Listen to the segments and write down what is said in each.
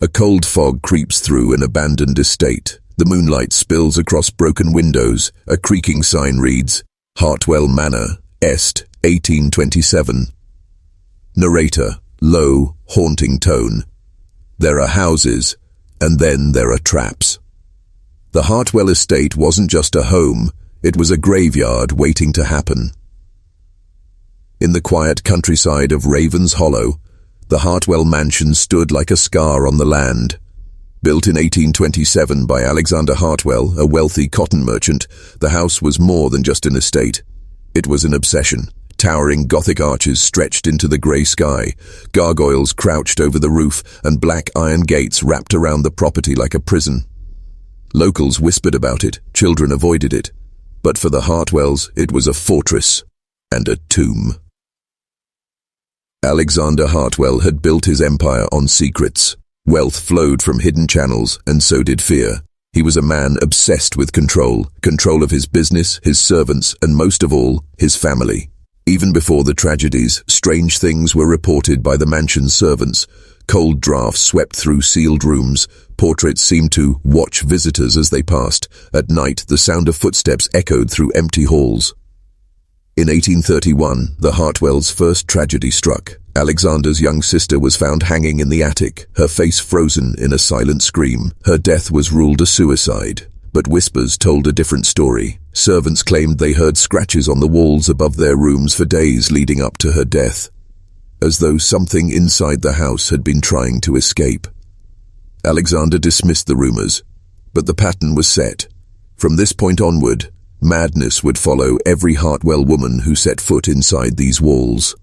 A cold fog creeps through an abandoned estate. The moonlight spills across broken windows. A creaking sign reads, Hartwell Manor, Est, 1827. Narrator, low, haunting tone. There are houses, and then there are traps. The Hartwell estate wasn't just a home, it was a graveyard waiting to happen. In the quiet countryside of Ravens Hollow, the Hartwell mansion stood like a scar on the land. Built in 1827 by Alexander Hartwell, a wealthy cotton merchant, the house was more than just an estate. It was an obsession. Towering Gothic arches stretched into the grey sky, gargoyles crouched over the roof, and black iron gates wrapped around the property like a prison. Locals whispered about it, children avoided it. But for the Hartwells, it was a fortress and a tomb. Alexander Hartwell had built his empire on secrets. Wealth flowed from hidden channels, and so did fear. He was a man obsessed with control of his business, his servants, and most of all, his family. Even before the tragedies, strange things were reported by the mansion's servants. Cold drafts swept through sealed rooms. Portraits seemed to watch visitors as they passed. At night, the sound of footsteps echoed through empty halls. In 1831, the Hartwells' first tragedy struck. Alexander's young sister was found hanging in the attic, her face frozen in a silent scream. Her death was ruled a suicide, but whispers told a different story. Servants claimed they heard scratches on the walls above their rooms for days leading up to her death, as though something inside the house had been trying to escape. Alexander dismissed the rumors, but the pattern was set. From this point onward, madness would follow every Hartwell woman who set foot inside these walls.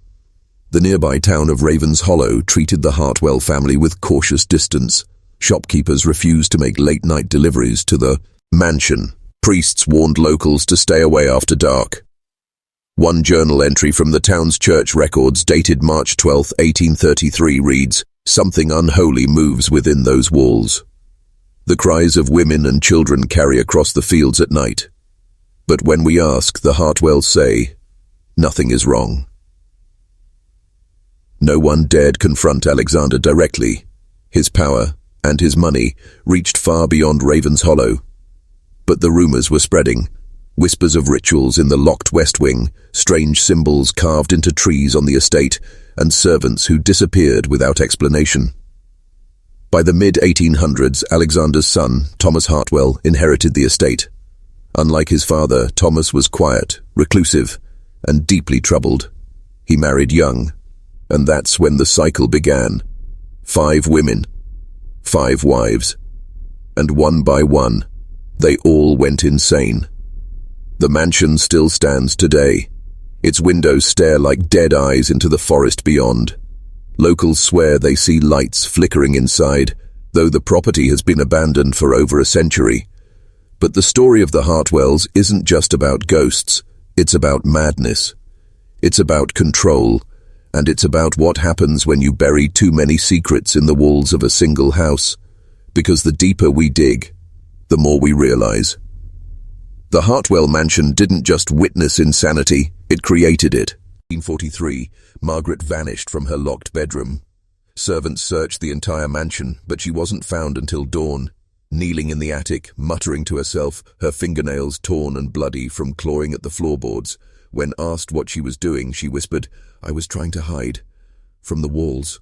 The nearby town of Ravens Hollow treated the Hartwell family with cautious distance. Shopkeepers refused to make late-night deliveries to the mansion. Priests warned locals to stay away after dark. One journal entry from the town's church records dated March 12, 1833 reads, "Something unholy moves within those walls. The cries of women and children carry across the fields at night. But when we ask, the Hartwells say, nothing is wrong." No one dared confront Alexander directly. His power and his money reached far beyond Ravens Hollow. But the rumors were spreading. Whispers of rituals in the locked West Wing, strange symbols carved into trees on the estate, and servants who disappeared without explanation. By the mid-1800s, Alexander's son, Thomas Hartwell, inherited the estate. Unlike his father, Thomas was quiet, reclusive, and deeply troubled. He married young, and that's when the cycle began. 5 women, 5 wives, and one by one, they all went insane. The mansion still stands today. Its windows stare like dead eyes into the forest beyond. Locals swear they see lights flickering inside, though the property has been abandoned for over a century. But the story of the Hartwells isn't just about ghosts, it's about madness. It's about control, and it's about what happens when you bury too many secrets in the walls of a single house. Because the deeper we dig, the more we realize. The Hartwell mansion didn't just witness insanity, it created it. In 1843, Margaret vanished from her locked bedroom. Servants searched the entire mansion, but she wasn't found until dawn. Kneeling in the attic, muttering to herself, her fingernails torn and bloody from clawing at the floorboards. When asked what she was doing, she whispered, "I was trying to hide from the walls."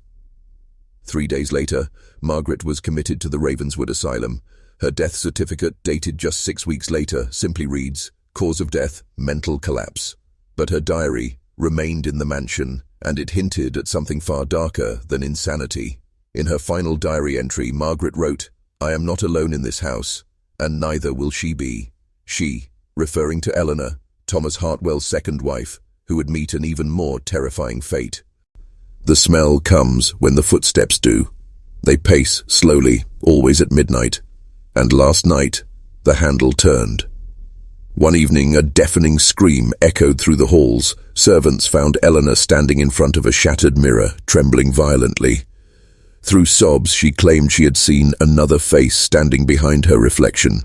3 days later, Margaret was committed to the Ravenswood Asylum. Her death certificate, dated just 6 weeks later, simply reads, "Cause of death, mental collapse." But her diary remained in the mansion, and it hinted at something far darker than insanity. In her final diary entry, Margaret wrote, "I am not alone in this house, and neither will she be." She, referring to Eleanor, Thomas Hartwell's second wife, who would meet an even more terrifying fate. The smell comes when the footsteps do. They pace slowly, always at midnight. And last night, the handle turned. One evening, a deafening scream echoed through the halls. Servants found Eleanor standing in front of a shattered mirror, trembling violently. Through sobs, she claimed she had seen another face standing behind her reflection.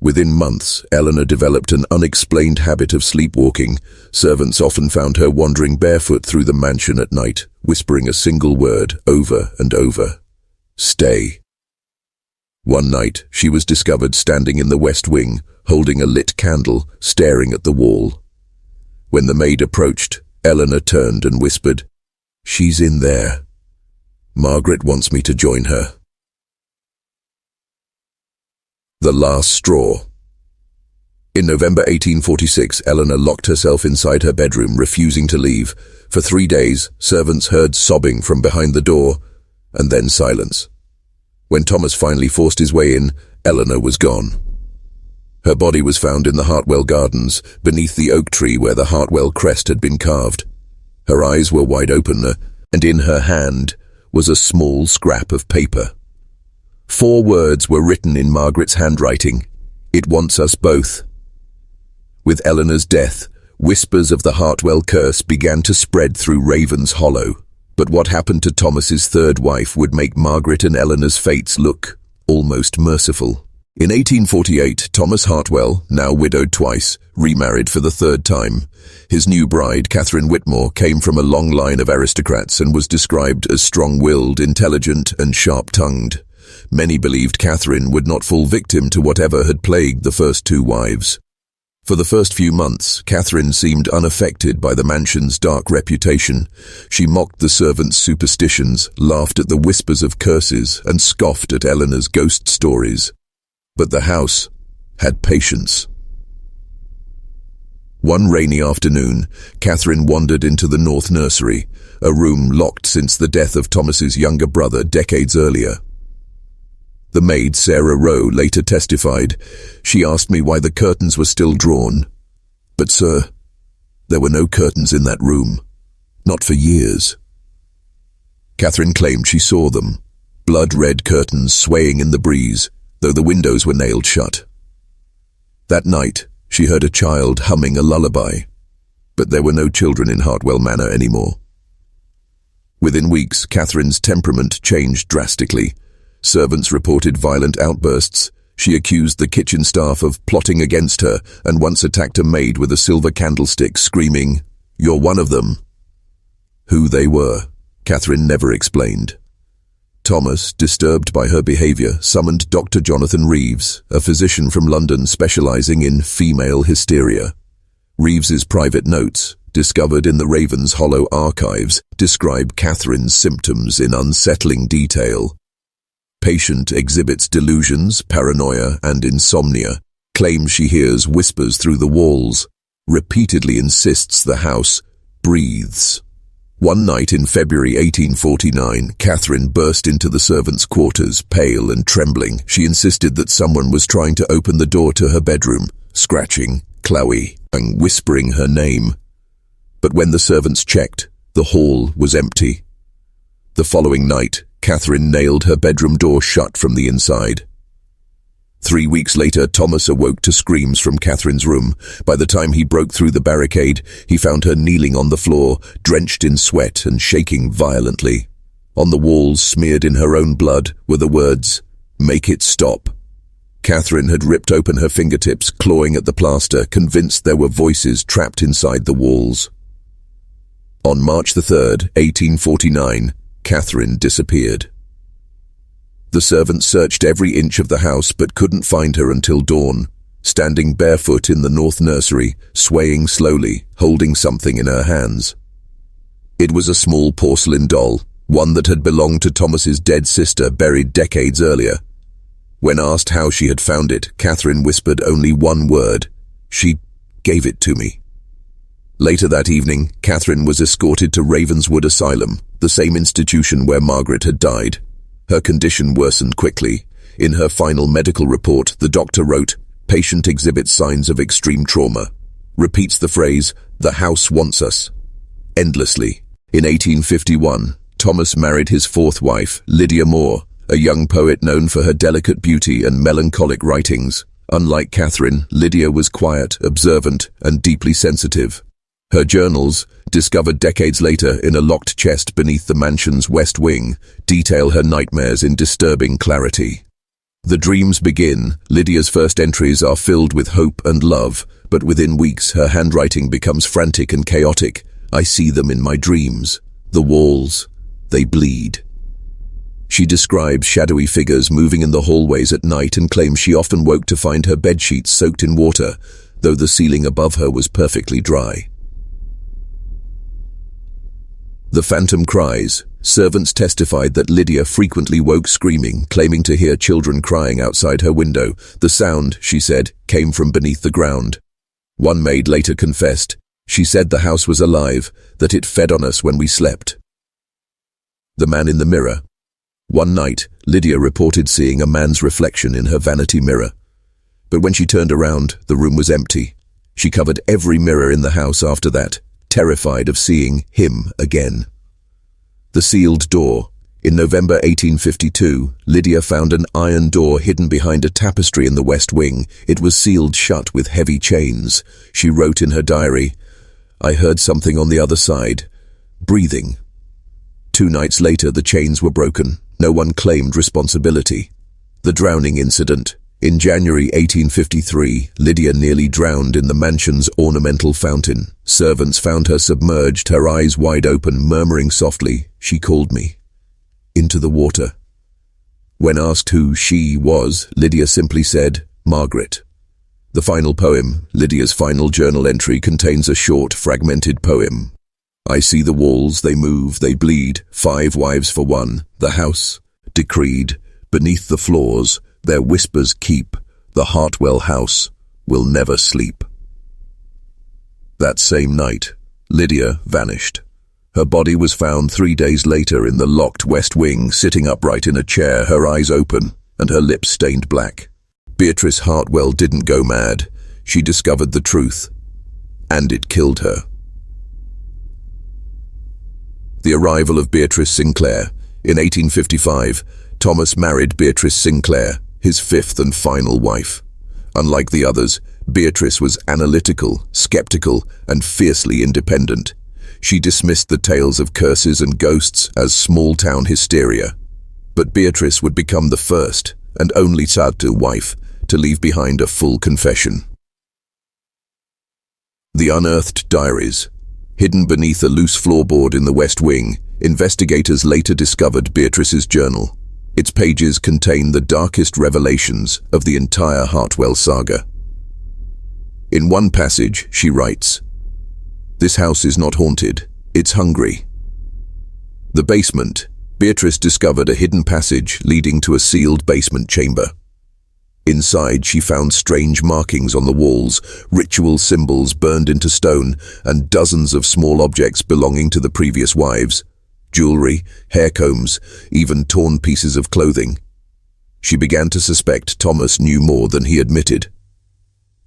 Within months, Eleanor developed an unexplained habit of sleepwalking. Servants often found her wandering barefoot through the mansion at night, whispering a single word over and over. Stay. One night, she was discovered standing in the west wing, holding a lit candle, staring at the wall. When the maid approached, Eleanor turned and whispered, "She's in there. Margaret wants me to join her." The last straw. In November 1846, Eleanor locked herself inside her bedroom, refusing to leave. For 3 days, servants heard sobbing from behind the door, and then silence. When Thomas finally forced his way in, Eleanor was gone. Her body was found in the Hartwell gardens, beneath the oak tree where the Hartwell crest had been carved. Her eyes were wide open, and in her hand was a small scrap of paper. 4 words were written in Margaret's handwriting: "It wants us both." With Eleanor's death, whispers of the Hartwell curse began to spread through Raven's Hollow. But what happened to Thomas's third wife would make Margaret and Eleanor's fates look almost merciful. In 1848, Thomas Hartwell, now widowed twice, remarried for the 3rd time. His new bride, Catherine Whitmore, came from a long line of aristocrats and was described as strong-willed, intelligent, and sharp-tongued. Many believed Catherine would not fall victim to whatever had plagued the first 2 wives. For the first few months, Catherine seemed unaffected by the mansion's dark reputation. She mocked the servants' superstitions, laughed at the whispers of curses, and scoffed at Eleanor's ghost stories. But the house had patience. One rainy afternoon, Catherine wandered into the north nursery, a room locked since the death of Thomas's younger brother decades earlier. The maid, Sarah Rowe, later testified, "She asked me why the curtains were still drawn. But, sir, there were no curtains in that room. Not for years." Catherine claimed she saw them, blood-red curtains swaying in the breeze, though the windows were nailed shut. That night, she heard a child humming a lullaby, but there were no children in Hartwell Manor anymore. Within weeks, Catherine's temperament changed drastically. Servants reported violent outbursts. She accused the kitchen staff of plotting against her and once attacked a maid with a silver candlestick, screaming, "You're one of them." Who they were, Catherine never explained. Thomas, disturbed by her behavior, summoned Dr. Jonathan Reeves, a physician from London specializing in female hysteria. Reeves's private notes, discovered in the Raven's Hollow archives, describe Catherine's symptoms in unsettling detail. Patient exhibits delusions, paranoia, and insomnia, claims she hears whispers through the walls, repeatedly insists the house breathes. One night in February 1849, Catherine burst into the servants' quarters, pale and trembling. She insisted that someone was trying to open the door to her bedroom, scratching, clawing, and whispering her name. But when the servants checked, the hall was empty. The following night, Catherine nailed her bedroom door shut from the inside. 3 weeks later, Thomas awoke to screams from Catherine's room. By the time he broke through the barricade, he found her kneeling on the floor, drenched in sweat and shaking violently. On the walls, smeared in her own blood, were the words, "Make it stop." Catherine had ripped open her fingertips, clawing at the plaster, convinced there were voices trapped inside the walls. On March the 3rd, 1849, Catherine disappeared. The servants searched every inch of the house but couldn't find her until dawn, standing barefoot in the north nursery, swaying slowly, holding something in her hands. It was a small porcelain doll, one that had belonged to Thomas's dead sister, buried decades earlier. When asked how she had found it, Catherine whispered only one word: "She gave it to me." Later that evening, Catherine was escorted to Ravenswood Asylum, the same institution where Margaret had died. Her condition worsened quickly. In her final medical report, the doctor wrote, "Patient exhibits signs of extreme trauma." Repeats the phrase, "The house wants us," endlessly. In 1851, Thomas married his 4th wife, Lydia Moore, a young poet known for her delicate beauty and melancholic writings. Unlike Catherine, Lydia was quiet, observant, and deeply sensitive. Her journals, discovered decades later in a locked chest beneath the mansion's west wing, detail her nightmares in disturbing clarity. The dreams begin. Lydia's first entries are filled with hope and love, but within weeks her handwriting becomes frantic and chaotic. "I see them in my dreams. The walls, they bleed." She describes shadowy figures moving in the hallways at night and claims she often woke to find her bedsheets soaked in water, though the ceiling above her was perfectly dry. The phantom cries. Servants testified that Lydia frequently woke screaming, claiming to hear children crying outside her window. The sound, she said, came from beneath the ground. One maid later confessed. She said the house was alive, that it fed on us when we slept. The man in the mirror. One night, Lydia reported seeing a man's reflection in her vanity mirror. But when she turned around, the room was empty. She covered every mirror in the house after that, terrified of seeing him again. The sealed door. In November 1852, Lydia found an iron door hidden behind a tapestry in the west wing. It was sealed shut with heavy chains. She wrote in her diary, "I heard something on the other side. Breathing." 2 nights later, the chains were broken. No one claimed responsibility. The drowning incident. In January 1853, Lydia nearly drowned in the mansion's ornamental fountain. Servants found her submerged, her eyes wide open, murmuring softly, "She called me," into the water. When asked who she was, Lydia simply said, "Margaret." The final poem, Lydia's final journal entry, contains a short, fragmented poem. "I see the walls, they move, they bleed, 5 wives for one, the house, decreed, beneath the floors, their whispers keep, the Hartwell house will never sleep." That same night, Lydia vanished. Her body was found 3 days later in the locked west wing, sitting upright in a chair, her eyes open, and her lips stained black. Beatrice Hartwell didn't go mad. She discovered the truth, and it killed her. The arrival of Beatrice Sinclair. In 1855, Thomas married Beatrice Sinclair, his 5th and final wife. Unlike the others, Beatrice was analytical, skeptical, and fiercely independent. She dismissed the tales of curses and ghosts as small-town hysteria. But Beatrice would become the first and only Saga wife to leave behind a full confession. The unearthed diaries. Hidden beneath a loose floorboard in the West Wing, investigators later discovered Beatrice's journal. Its pages contain the darkest revelations of the entire Hartwell saga. In one passage, she writes, "This house is not haunted, it's hungry." The basement. Beatrice discovered a hidden passage leading to a sealed basement chamber. Inside, she found strange markings on the walls, ritual symbols burned into stone, and dozens of small objects belonging to the previous wives. Jewelry, hair combs, even torn pieces of clothing. She began to suspect Thomas knew more than he admitted.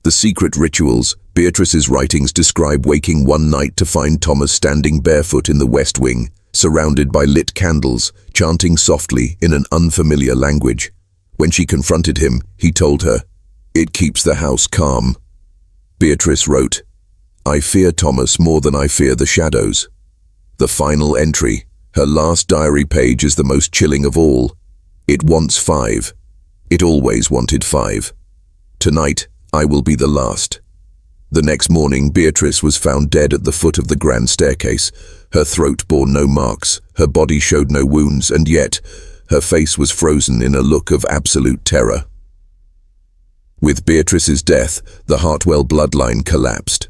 The secret rituals. Beatrice's writings describe waking one night to find Thomas standing barefoot in the West Wing, surrounded by lit candles, chanting softly in an unfamiliar language. When she confronted him, he told her, "It keeps the house calm." Beatrice wrote, "I fear Thomas more than I fear the shadows." The final entry, her last diary page, is the most chilling of all. "It wants 5. It always wanted 5. Tonight, I will be the last." The next morning, Beatrice was found dead at the foot of the grand staircase. Her throat bore no marks, her body showed no wounds, and yet, her face was frozen in a look of absolute terror. With Beatrice's death, the Hartwell bloodline collapsed.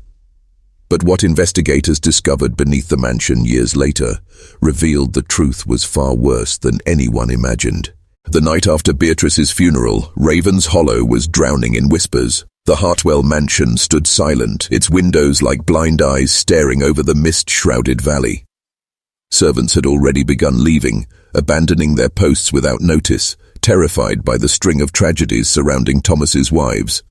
But what investigators discovered beneath the mansion years later revealed the truth was far worse than anyone imagined. The night after Beatrice's funeral, Raven's Hollow was drowning in whispers. The Hartwell mansion stood silent, its windows like blind eyes staring over the mist-shrouded valley. Servants had already begun leaving, abandoning their posts without notice, terrified by the string of tragedies surrounding Thomas's wives.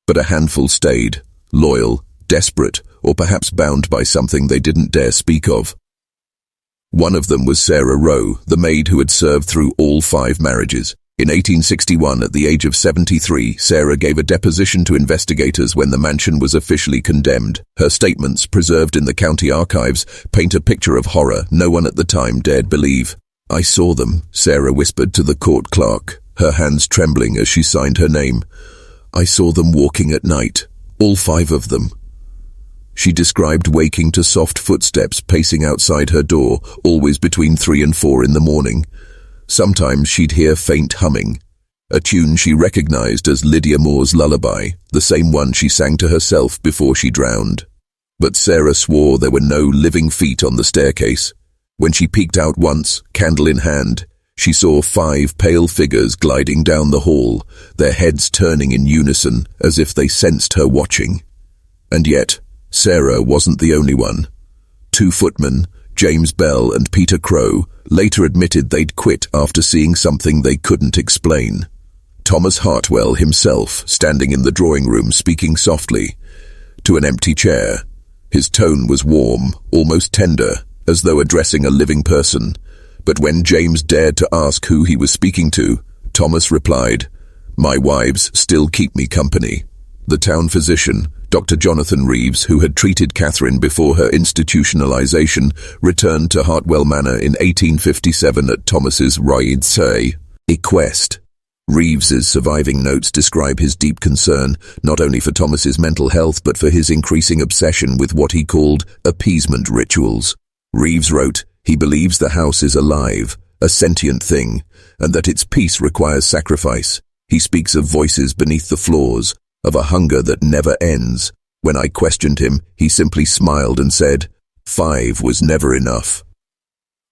But a handful stayed, loyal, desperate, or perhaps bound by something they didn't dare speak of. One of them was Sarah Rowe, the maid who had served through all 5 marriages. In 1861, at the age of 73, Sarah gave a deposition to investigators when the mansion was officially condemned. Her statements, preserved in the county archives, paint a picture of horror no one at the time dared believe. "I saw them," Sarah whispered to the court clerk, her hands trembling as she signed her name. "I saw them walking at night, all 5 of them." She described waking to soft footsteps pacing outside her door, always between 3 and 4 in the morning. sometimes she'd hear faint humming, a tune she recognized as Lydia Moore's lullaby, the same one she sang to herself before she drowned. But Sarah swore there were no living feet on the staircase. When she peeked out once, candle in hand, she saw 5 pale figures gliding down the hall, their heads turning in unison as if they sensed her watching. And yet, Sarah wasn't the only one. 2 footmen, James Bell and Peter Crow, later admitted they'd quit after seeing something they couldn't explain. Thomas Hartwell himself, standing in the drawing room speaking softly to an empty chair. His tone was warm, almost tender, as though addressing a living person. But when James dared to ask who he was speaking to, Thomas replied, "My wives still keep me company." The town physician, Dr. Jonathan Reeves, who had treated Catherine before her institutionalization, returned to Hartwell Manor in 1857 at Thomas's Ride bequest. Reeves's surviving notes describe his deep concern, not only for Thomas's mental health but for his increasing obsession with what he called appeasement rituals. Reeves wrote, "He believes the house is alive, a sentient thing, and that its peace requires sacrifice. He speaks of voices beneath the floors, of a hunger that never ends. When I questioned him, he simply smiled and said, 5 was never enough."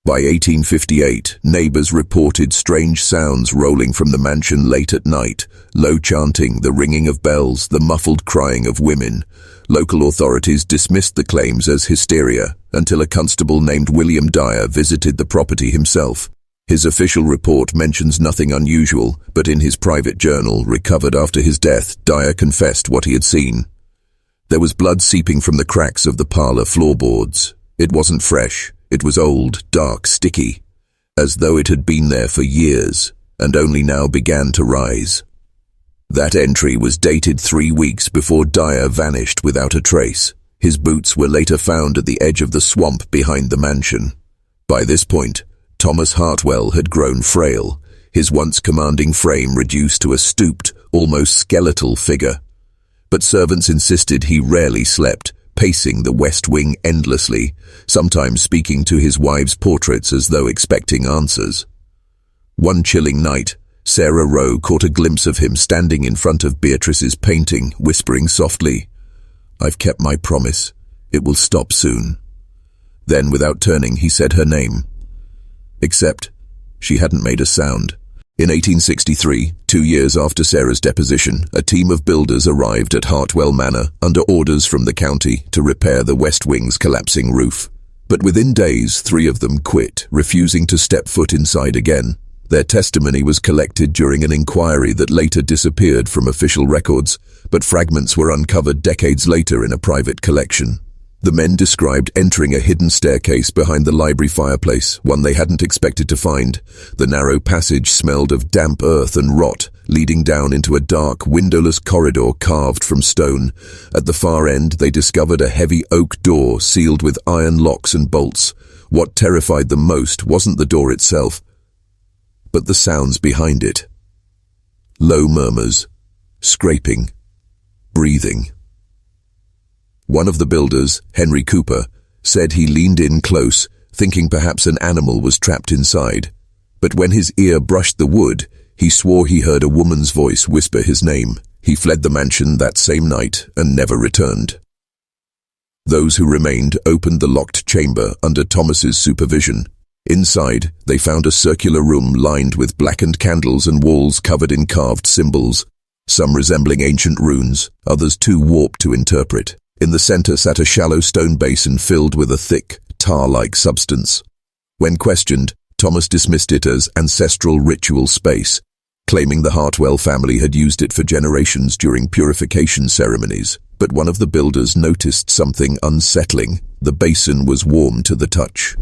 By 1858, neighbors reported strange sounds rolling from the mansion late at night, low chanting, the ringing of bells, the muffled crying of women. Local authorities dismissed the claims as hysteria until a constable named William Dyer visited the property himself. His official report mentions nothing unusual, but in his private journal, recovered after his death, Dyer confessed what he had seen. There was blood seeping from the cracks of the parlor floorboards. It wasn't fresh. It was old, dark, sticky, as though it had been there for years, and only now began to rise. That entry was dated 3 weeks before Dyer vanished without a trace. His boots were later found at the edge of the swamp behind the mansion. By this point, Thomas Hartwell had grown frail, his once commanding frame reduced to a stooped, almost skeletal figure. But servants insisted he rarely slept, pacing the West Wing endlessly, sometimes speaking to his wives' portraits as though expecting answers. One chilling night, Sarah Rowe caught a glimpse of him standing in front of Beatrice's painting, whispering softly, "I've kept my promise. It will stop soon." Then, without turning, he said her name. Except, she hadn't made a sound. In 1863, 2 years after Sarah's deposition, a team of builders arrived at Hartwell Manor under orders from the county to repair the West Wing's collapsing roof. But within days, 3 of them quit, refusing to step foot inside again. Their testimony was collected during an inquiry that later disappeared from official records, but fragments were uncovered decades later in a private collection. The men described entering a hidden staircase behind the library fireplace, one they hadn't expected to find. The narrow passage smelled of damp earth and rot, leading down into a dark, windowless corridor carved from stone. At the far end, they discovered a heavy oak door sealed with iron locks and bolts. What terrified them most wasn't the door itself, but the sounds behind it. Low murmurs, scraping, breathing. One of the builders, Henry Cooper, said he leaned in close, thinking perhaps an animal was trapped inside. But when his ear brushed the wood, he swore he heard a woman's voice whisper his name. He fled the mansion that same night and never returned. Those who remained opened the locked chamber under Thomas's supervision. Inside, they found a circular room lined with blackened candles and walls covered in carved symbols, some resembling ancient runes, others too warped to interpret. In the center sat a shallow stone basin filled with a thick, tar-like substance. When questioned, Thomas dismissed it as ancestral ritual space, claiming the Hartwell family had used it for generations during purification ceremonies. But one of the builders noticed something unsettling. The basin was warm to the touch.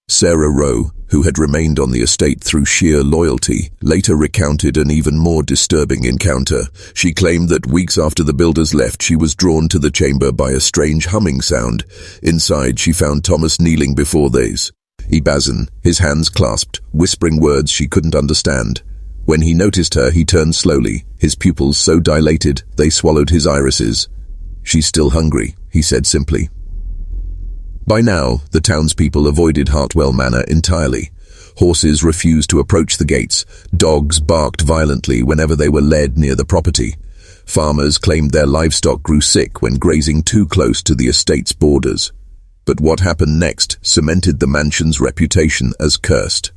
Sarah Rowe, who had remained on the estate through sheer loyalty, later recounted an even more disturbing encounter. She claimed that weeks after the builders left, she was drawn to the chamber by a strange humming sound. Inside, she found Thomas kneeling before these. Ibazan, his hands clasped, whispering words she couldn't understand. When he noticed her, he turned slowly, his pupils so dilated they swallowed his irises. "She's still hungry," he said simply. By now, the townspeople avoided Hartwell Manor entirely. Horses refused to approach the gates. Dogs barked violently whenever they were led near the property. Farmers claimed their livestock grew sick when grazing too close to the estate's borders. But what happened next cemented the mansion's reputation as cursed.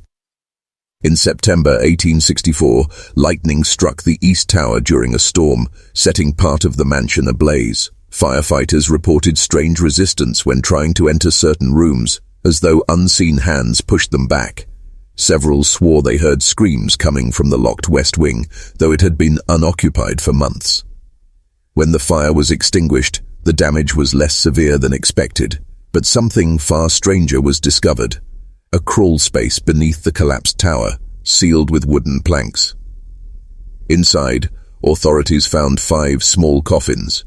In September 1864, lightning struck the east tower during a storm, setting part of the mansion ablaze. Firefighters reported strange resistance when trying to enter certain rooms, as though unseen hands pushed them back. Several swore they heard screams coming from the locked west wing, though it had been unoccupied for months. When the fire was extinguished, the damage was less severe than expected, but something far stranger was discovered. A crawl space beneath the collapsed tower, sealed with wooden planks. Inside, authorities found 5 small coffins.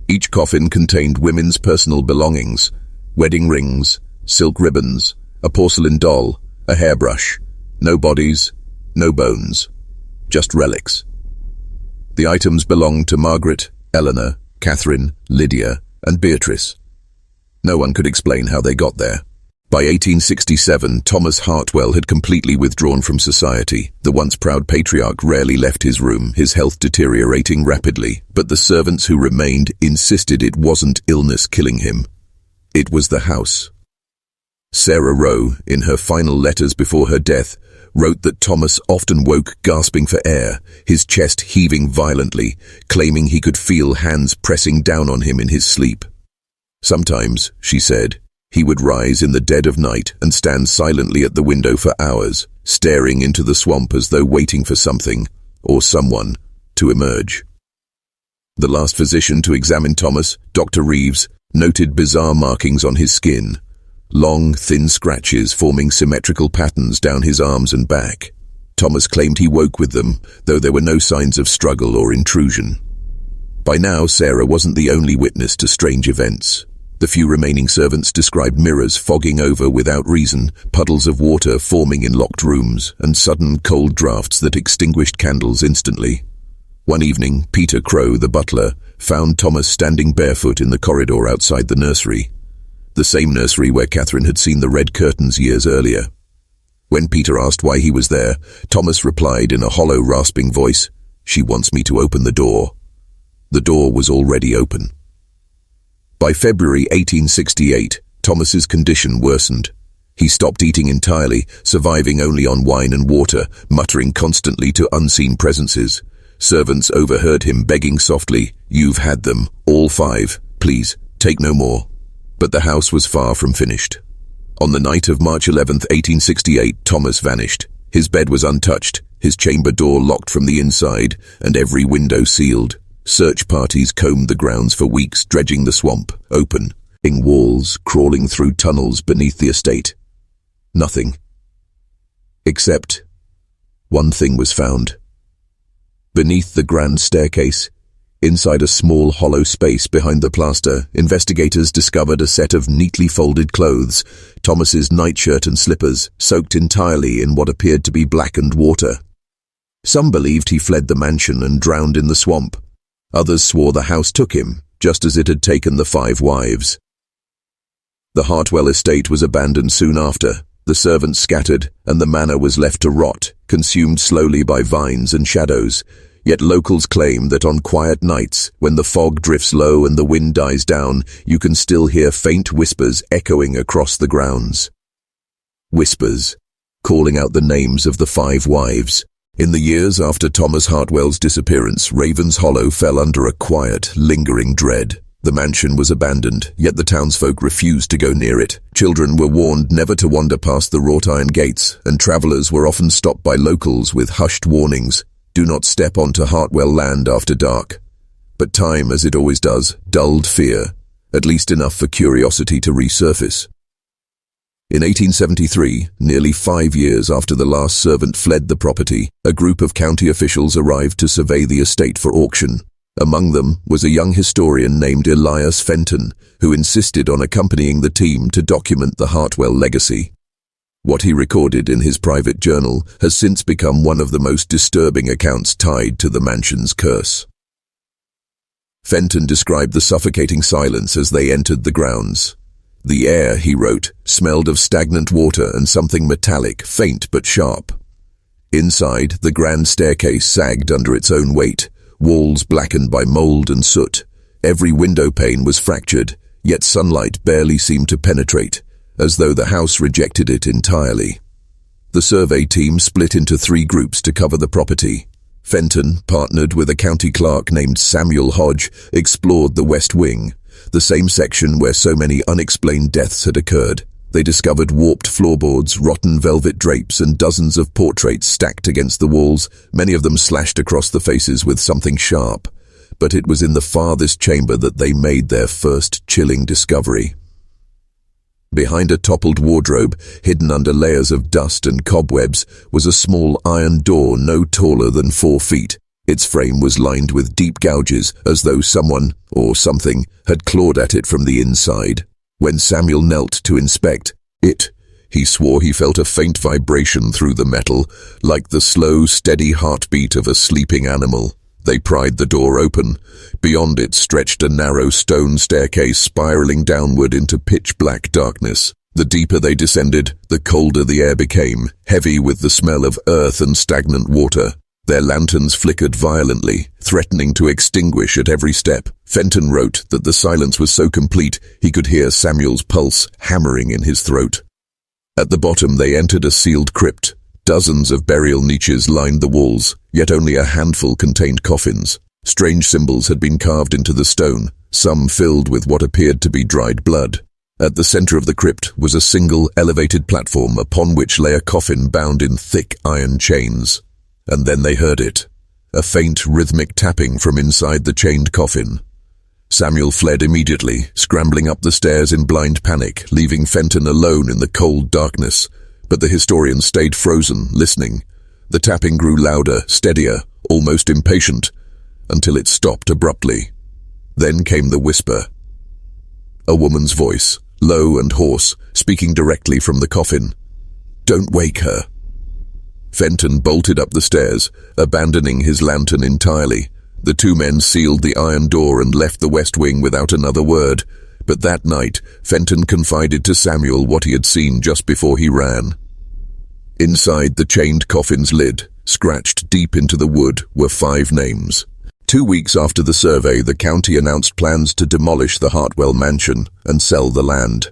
Each coffin contained women's personal belongings: wedding rings, silk ribbons, a porcelain doll, a hairbrush. No bodies, no bones, just relics. The items belonged to Margaret, Eleanor, Catherine, Lydia, and Beatrice. No one could explain how they got there. By 1867, Thomas Hartwell had completely withdrawn from society. The once proud patriarch rarely left his room, his health deteriorating rapidly, but the servants who remained insisted it wasn't illness killing him. It was the house. Sarah Rowe, in her final letters before her death, wrote that Thomas often woke gasping for air, his chest heaving violently, claiming he could feel hands pressing down on him in his sleep. Sometimes, she said, he would rise in the dead of night and stand silently at the window for hours, staring into the swamp as though waiting for something, or someone, to emerge. The last physician to examine Thomas, Dr. Reeves, noted bizarre markings on his skin, long, thin scratches forming symmetrical patterns down his arms and back. Thomas claimed he woke with them, though there were no signs of struggle or intrusion. By now, Sarah wasn't the only witness to strange events. The few remaining servants described mirrors fogging over without reason, puddles of water forming in locked rooms, and sudden cold drafts that extinguished candles instantly. One evening, Peter Crow, the butler, found Thomas standing barefoot in the corridor outside the nursery. The same nursery where Catherine had seen the red curtains years earlier. When Peter asked why he was there, Thomas replied in a hollow, rasping voice, "She wants me to open the door." The door was already open. By February 1868, Thomas's condition worsened. He stopped eating entirely, surviving only on wine and water, muttering constantly to unseen presences. Servants overheard him begging softly, "You've had them, all 5. Please, take no more." But the house was far from finished. On the night of March 11, 1868, Thomas vanished. His bed was untouched, his chamber door locked from the inside, and every window sealed. Search parties combed the grounds for weeks, dredging the swamp, opening walls, crawling through tunnels beneath the estate. Nothing. Except one thing was found. Beneath the grand staircase, inside a small hollow space behind the plaster, investigators discovered a set of neatly folded clothes, Thomas's nightshirt and slippers, soaked entirely in what appeared to be blackened water. Some believed he fled the mansion and drowned in the swamp. Others swore the house took him, just as it had taken the 5 wives. The Hartwell estate was abandoned soon after. The servants scattered, and the manor was left to rot, consumed slowly by vines and shadows. Yet locals claim that on quiet nights, when the fog drifts low and the wind dies down, you can still hear faint whispers echoing across the grounds. Whispers, calling out the names of the 5 wives. In the years after Thomas Hartwell's disappearance, Ravens Hollow fell under a quiet, lingering dread. The mansion was abandoned, yet the townsfolk refused to go near it. Children were warned never to wander past the wrought iron gates, and travelers were often stopped by locals with hushed warnings. Do not step onto Hartwell land after dark. But time, as it always does, dulled fear, at least enough for curiosity to resurface. In 1873, nearly 5 years after the last servant fled the property, a group of county officials arrived to survey the estate for auction. Among them was a young historian named Elias Fenton, who insisted on accompanying the team to document the Hartwell legacy. What he recorded in his private journal has since become one of the most disturbing accounts tied to the mansion's curse. Fenton described the suffocating silence as they entered the grounds. The air, he wrote, smelled of stagnant water and something metallic, faint but sharp. Inside, the grand staircase sagged under its own weight, walls blackened by mold and soot. Every window pane was fractured, yet sunlight barely seemed to penetrate, as though the house rejected it entirely. The survey team split into 3 groups to cover the property. Fenton, partnered with a county clerk named Samuel Hodge, explored the West Wing, the same section where so many unexplained deaths had occurred. They discovered warped floorboards, rotten velvet drapes, and dozens of portraits stacked against the walls, many of them slashed across the faces with something sharp. But it was in the farthest chamber that they made their first chilling discovery. Behind a toppled wardrobe, hidden under layers of dust and cobwebs, was a small iron door no taller than 4 feet. Its frame was lined with deep gouges, as though someone, or something, had clawed at it from the inside. When Samuel knelt to inspect it, he swore he felt a faint vibration through the metal, like the slow, steady heartbeat of a sleeping animal. They pried the door open. Beyond it stretched a narrow stone staircase spiraling downward into pitch-black darkness. The deeper they descended, the colder the air became, heavy with the smell of earth and stagnant water. Their lanterns flickered violently, threatening to extinguish at every step. Fenton wrote that the silence was so complete he could hear Samuel's pulse hammering in his throat. At the bottom they entered a sealed crypt. Dozens of burial niches lined the walls, yet only a handful contained coffins. Strange symbols had been carved into the stone, some filled with what appeared to be dried blood. At the center of the crypt was a single elevated platform upon which lay a coffin bound in thick iron chains. And then they heard it, a faint rhythmic tapping from inside the chained coffin. Samuel fled immediately, scrambling up the stairs in blind panic, leaving Fenton alone in the cold darkness. But the historian stayed frozen, listening. The tapping grew louder, steadier, almost impatient, until it stopped abruptly. Then came the whisper. A woman's voice, low and hoarse, speaking directly from the coffin. "Don't wake her." Fenton bolted up the stairs, abandoning his lantern entirely. The 2 men sealed the iron door and left the West Wing without another word. But that night, Fenton confided to Samuel what he had seen just before he ran. Inside the chained coffin's lid, scratched deep into the wood, were 5 names. 2 weeks after the survey, the county announced plans to demolish the Hartwell mansion and sell the land.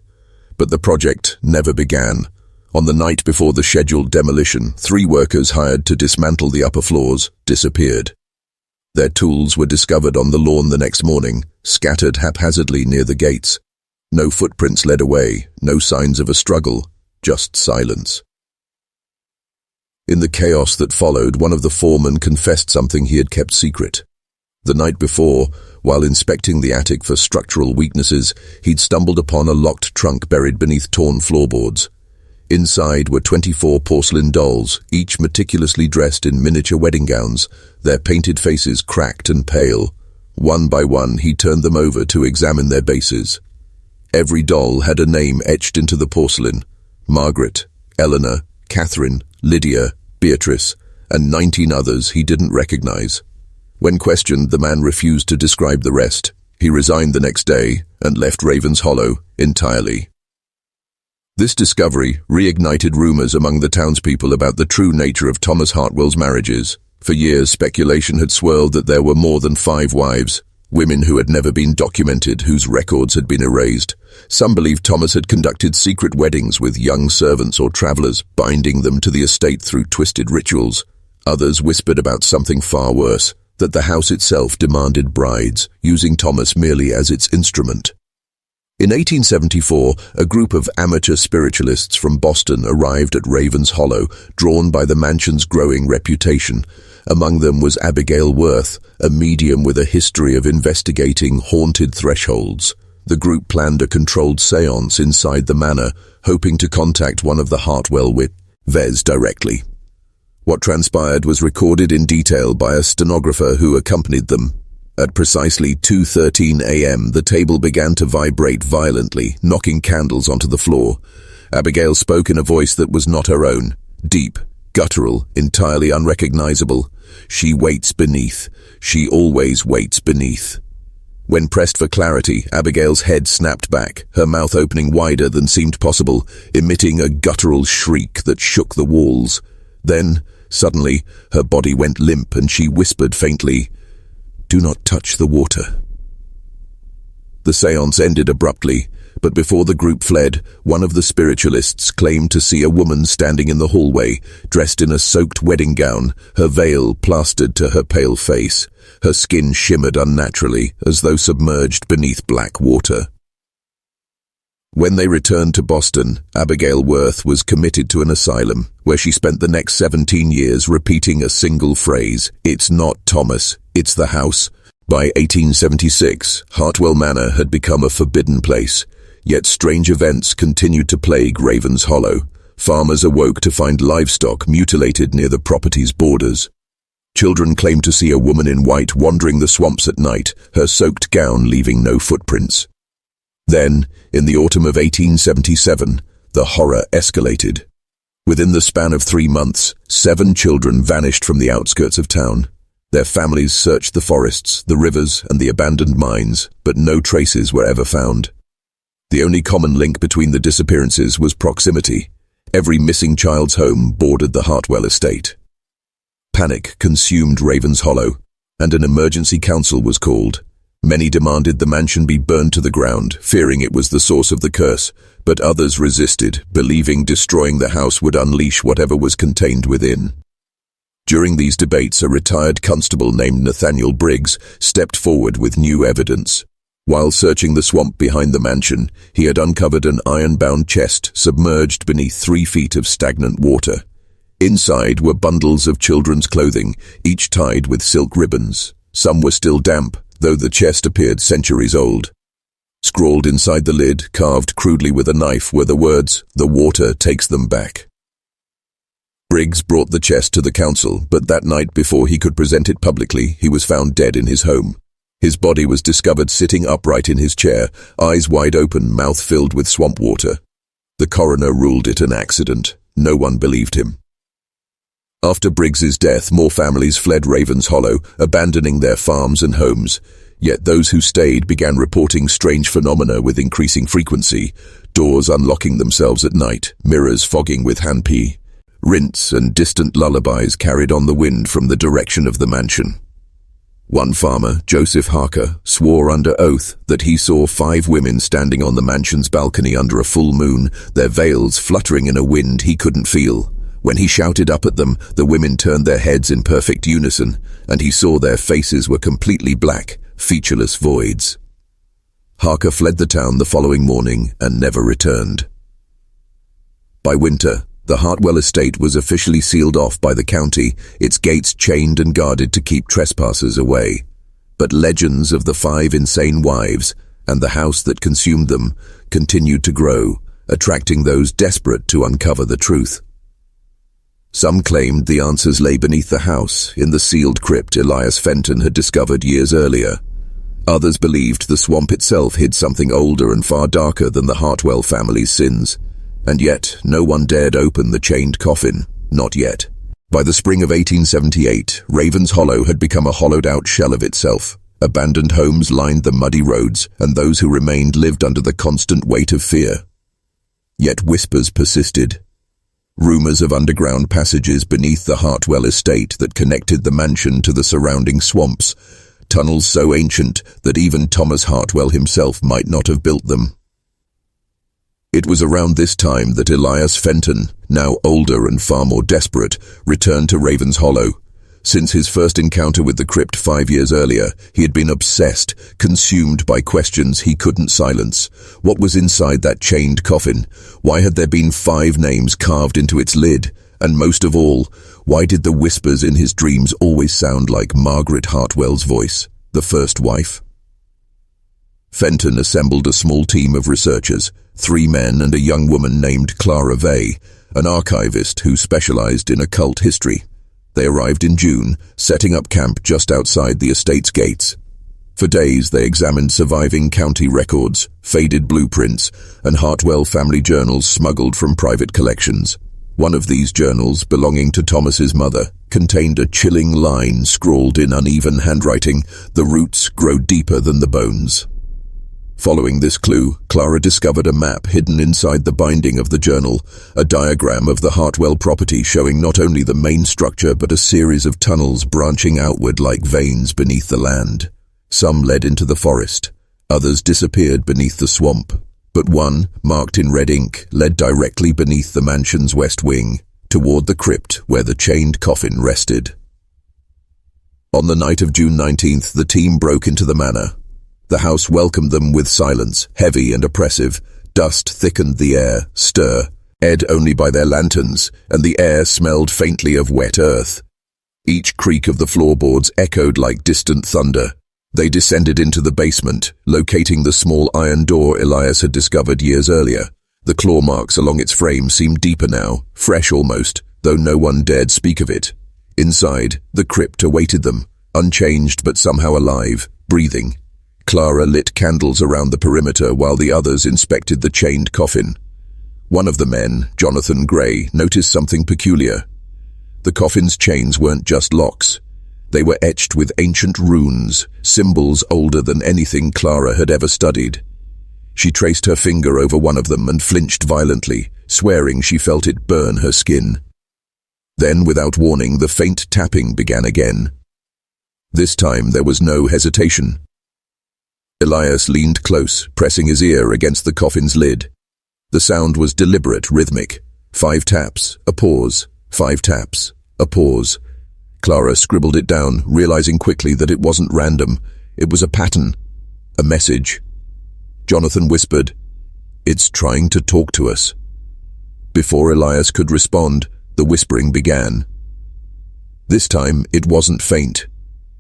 But the project never began. On the night before the scheduled demolition, 3 workers hired to dismantle the upper floors disappeared. Their tools were discovered on the lawn the next morning, scattered haphazardly near the gates. No footprints led away, no signs of a struggle, just silence. In the chaos that followed, one of the foremen confessed something he had kept secret. The night before, while inspecting the attic for structural weaknesses, he'd stumbled upon a locked trunk buried beneath torn floorboards. Inside were 24 porcelain dolls, each meticulously dressed in miniature wedding gowns, their painted faces cracked and pale. One by one, he turned them over to examine their bases. Every doll had a name etched into the porcelain: Margaret, Eleanor, Catherine, Lydia, Beatrice, and 19 others he didn't recognize. When questioned, the man refused to describe the rest. He resigned the next day and left Ravens Hollow entirely. This discovery reignited rumors among the townspeople about the true nature of Thomas Hartwell's marriages. For years, speculation had swirled that there were more than 5 wives, women who had never been documented, whose records had been erased. Some believed Thomas had conducted secret weddings with young servants or travelers, binding them to the estate through twisted rituals. Others whispered about something far worse, that the house itself demanded brides, using Thomas merely as its instrument. In 1874, a group of amateur spiritualists from Boston arrived at Ravens Hollow, drawn by the mansion's growing reputation. Among them was Abigail Worth, a medium with a history of investigating haunted thresholds. The group planned a controlled séance inside the manor, hoping to contact one of the Hartwell witches directly. What transpired was recorded in detail by a stenographer who accompanied them. At precisely 2:13 a.m., the table began to vibrate violently, knocking candles onto the floor. Abigail spoke in a voice that was not her own, deep, guttural, entirely unrecognizable. "She waits beneath. She always waits beneath." When pressed for clarity, Abigail's head snapped back, her mouth opening wider than seemed possible, emitting a guttural shriek that shook the walls. Then, suddenly, her body went limp and she whispered faintly, "Do not touch the water." The séance ended abruptly, but before the group fled, one of the spiritualists claimed to see a woman standing in the hallway, dressed in a soaked wedding gown, her veil plastered to her pale face. Her skin shimmered unnaturally, as though submerged beneath black water. When they returned to Boston, Abigail Worth was committed to an asylum, where she spent the next 17 years repeating a single phrase, "It's not Thomas, it's the house." By 1876, Hartwell Manor had become a forbidden place, yet strange events continued to plague Ravens Hollow. Farmers awoke to find livestock mutilated near the property's borders. Children claimed to see a woman in white wandering the swamps at night, her soaked gown leaving no footprints. Then, in the autumn of 1877, the horror escalated. Within the span of 3 months, 7 children vanished from the outskirts of town. Their families searched the forests, the rivers, and the abandoned mines, but no traces were ever found. The only common link between the disappearances was proximity. Every missing child's home bordered the Hartwell estate. Panic consumed Ravens Hollow, and an emergency council was called. Many demanded the mansion be burned to the ground, fearing it was the source of the curse, but others resisted, believing destroying the house would unleash whatever was contained within. During these debates, a retired constable named Nathaniel Briggs stepped forward with new evidence. While searching the swamp behind the mansion, he had uncovered an iron-bound chest submerged beneath 3 feet of stagnant water. Inside were bundles of children's clothing, each tied with silk ribbons. Some were still damp, though the chest appeared centuries old. Scrawled inside the lid, carved crudely with a knife, were the words, "The water takes them back." Briggs brought the chest to the council, but that night before he could present it publicly, he was found dead in his home. His body was discovered sitting upright in his chair, eyes wide open, mouth filled with swamp water. The coroner ruled it an accident. No one believed him. After Briggs's death, more families fled Ravens Hollow, abandoning their farms and homes. Yet those who stayed began reporting strange phenomena with increasing frequency. Doors unlocking themselves at night, mirrors fogging with hand-pee. Rints and distant lullabies carried on the wind from the direction of the mansion. One farmer, Joseph Harker, swore under oath that he saw 5 women standing on the mansion's balcony under a full moon, their veils fluttering in a wind he couldn't feel. When he shouted up at them, the women turned their heads in perfect unison, and he saw their faces were completely black, featureless voids. Harker fled the town the following morning and never returned. By winter, the Hartwell estate was officially sealed off by the county, its gates chained and guarded to keep trespassers away. But legends of the 5 insane wives and the house that consumed them continued to grow, attracting those desperate to uncover the truth. Some claimed the answers lay beneath the house, in the sealed crypt Elias Fenton had discovered years earlier. Others believed the swamp itself hid something older and far darker than the Hartwell family's sins. And yet, no one dared open the chained coffin. Not yet. By the spring of 1878, Ravens Hollow had become a hollowed-out shell of itself. Abandoned homes lined the muddy roads, and those who remained lived under the constant weight of fear. Yet whispers persisted. Rumors of underground passages beneath the Hartwell estate that connected the mansion to the surrounding swamps, tunnels so ancient that even Thomas Hartwell himself might not have built them. It was around this time that Elias Fenton, now older and far more desperate, returned to Ravens Hollow. Since his first encounter with the crypt 5 years earlier, he had been obsessed, consumed by questions he couldn't silence. What was inside that chained coffin? Why had there been 5 names carved into its lid? And most of all, why did the whispers in his dreams always sound like Margaret Hartwell's voice, the first wife? Fenton assembled a small team of researchers, 3 men and a young woman named Clara Vey, an archivist who specialized in occult history. They arrived in June, setting up camp just outside the estate's gates. For days they examined surviving county records, faded blueprints, and Hartwell family journals smuggled from private collections. One of these journals, belonging to Thomas's mother, contained a chilling line scrawled in uneven handwriting, "The roots grow deeper than the bones." Following this clue, Clara discovered a map hidden inside the binding of the journal, a diagram of the Hartwell property showing not only the main structure but a series of tunnels branching outward like veins beneath the land. Some led into the forest, others disappeared beneath the swamp, but one, marked in red ink, led directly beneath the mansion's west wing, toward the crypt where the chained coffin rested. On the night of June 19th, the team broke into the manor. The house welcomed them with silence, heavy and oppressive. Dust thickened the air, aired only by their lanterns, and the air smelled faintly of wet earth. Each creak of the floorboards echoed like distant thunder. They descended into the basement, locating the small iron door Elias had discovered years earlier. The claw marks along its frame seemed deeper now, fresh almost, though no one dared speak of it. Inside, the crypt awaited them, unchanged but somehow alive, breathing. Clara lit candles around the perimeter while the others inspected the chained coffin. One of the men, Jonathan Gray, noticed something peculiar. The coffin's chains weren't just locks. They were etched with ancient runes, symbols older than anything Clara had ever studied. She traced her finger over one of them and flinched violently, swearing she felt it burn her skin. Then, without warning, the faint tapping began again. This time there was no hesitation. Elias leaned close, pressing his ear against the coffin's lid. The sound was deliberate, rhythmic. 5 taps, a pause, 5 taps, a pause. Clara scribbled it down, realizing quickly that it wasn't random. It was a pattern, a message. Jonathan whispered, "It's trying to talk to us." Before Elias could respond, the whispering began. This time, it wasn't faint.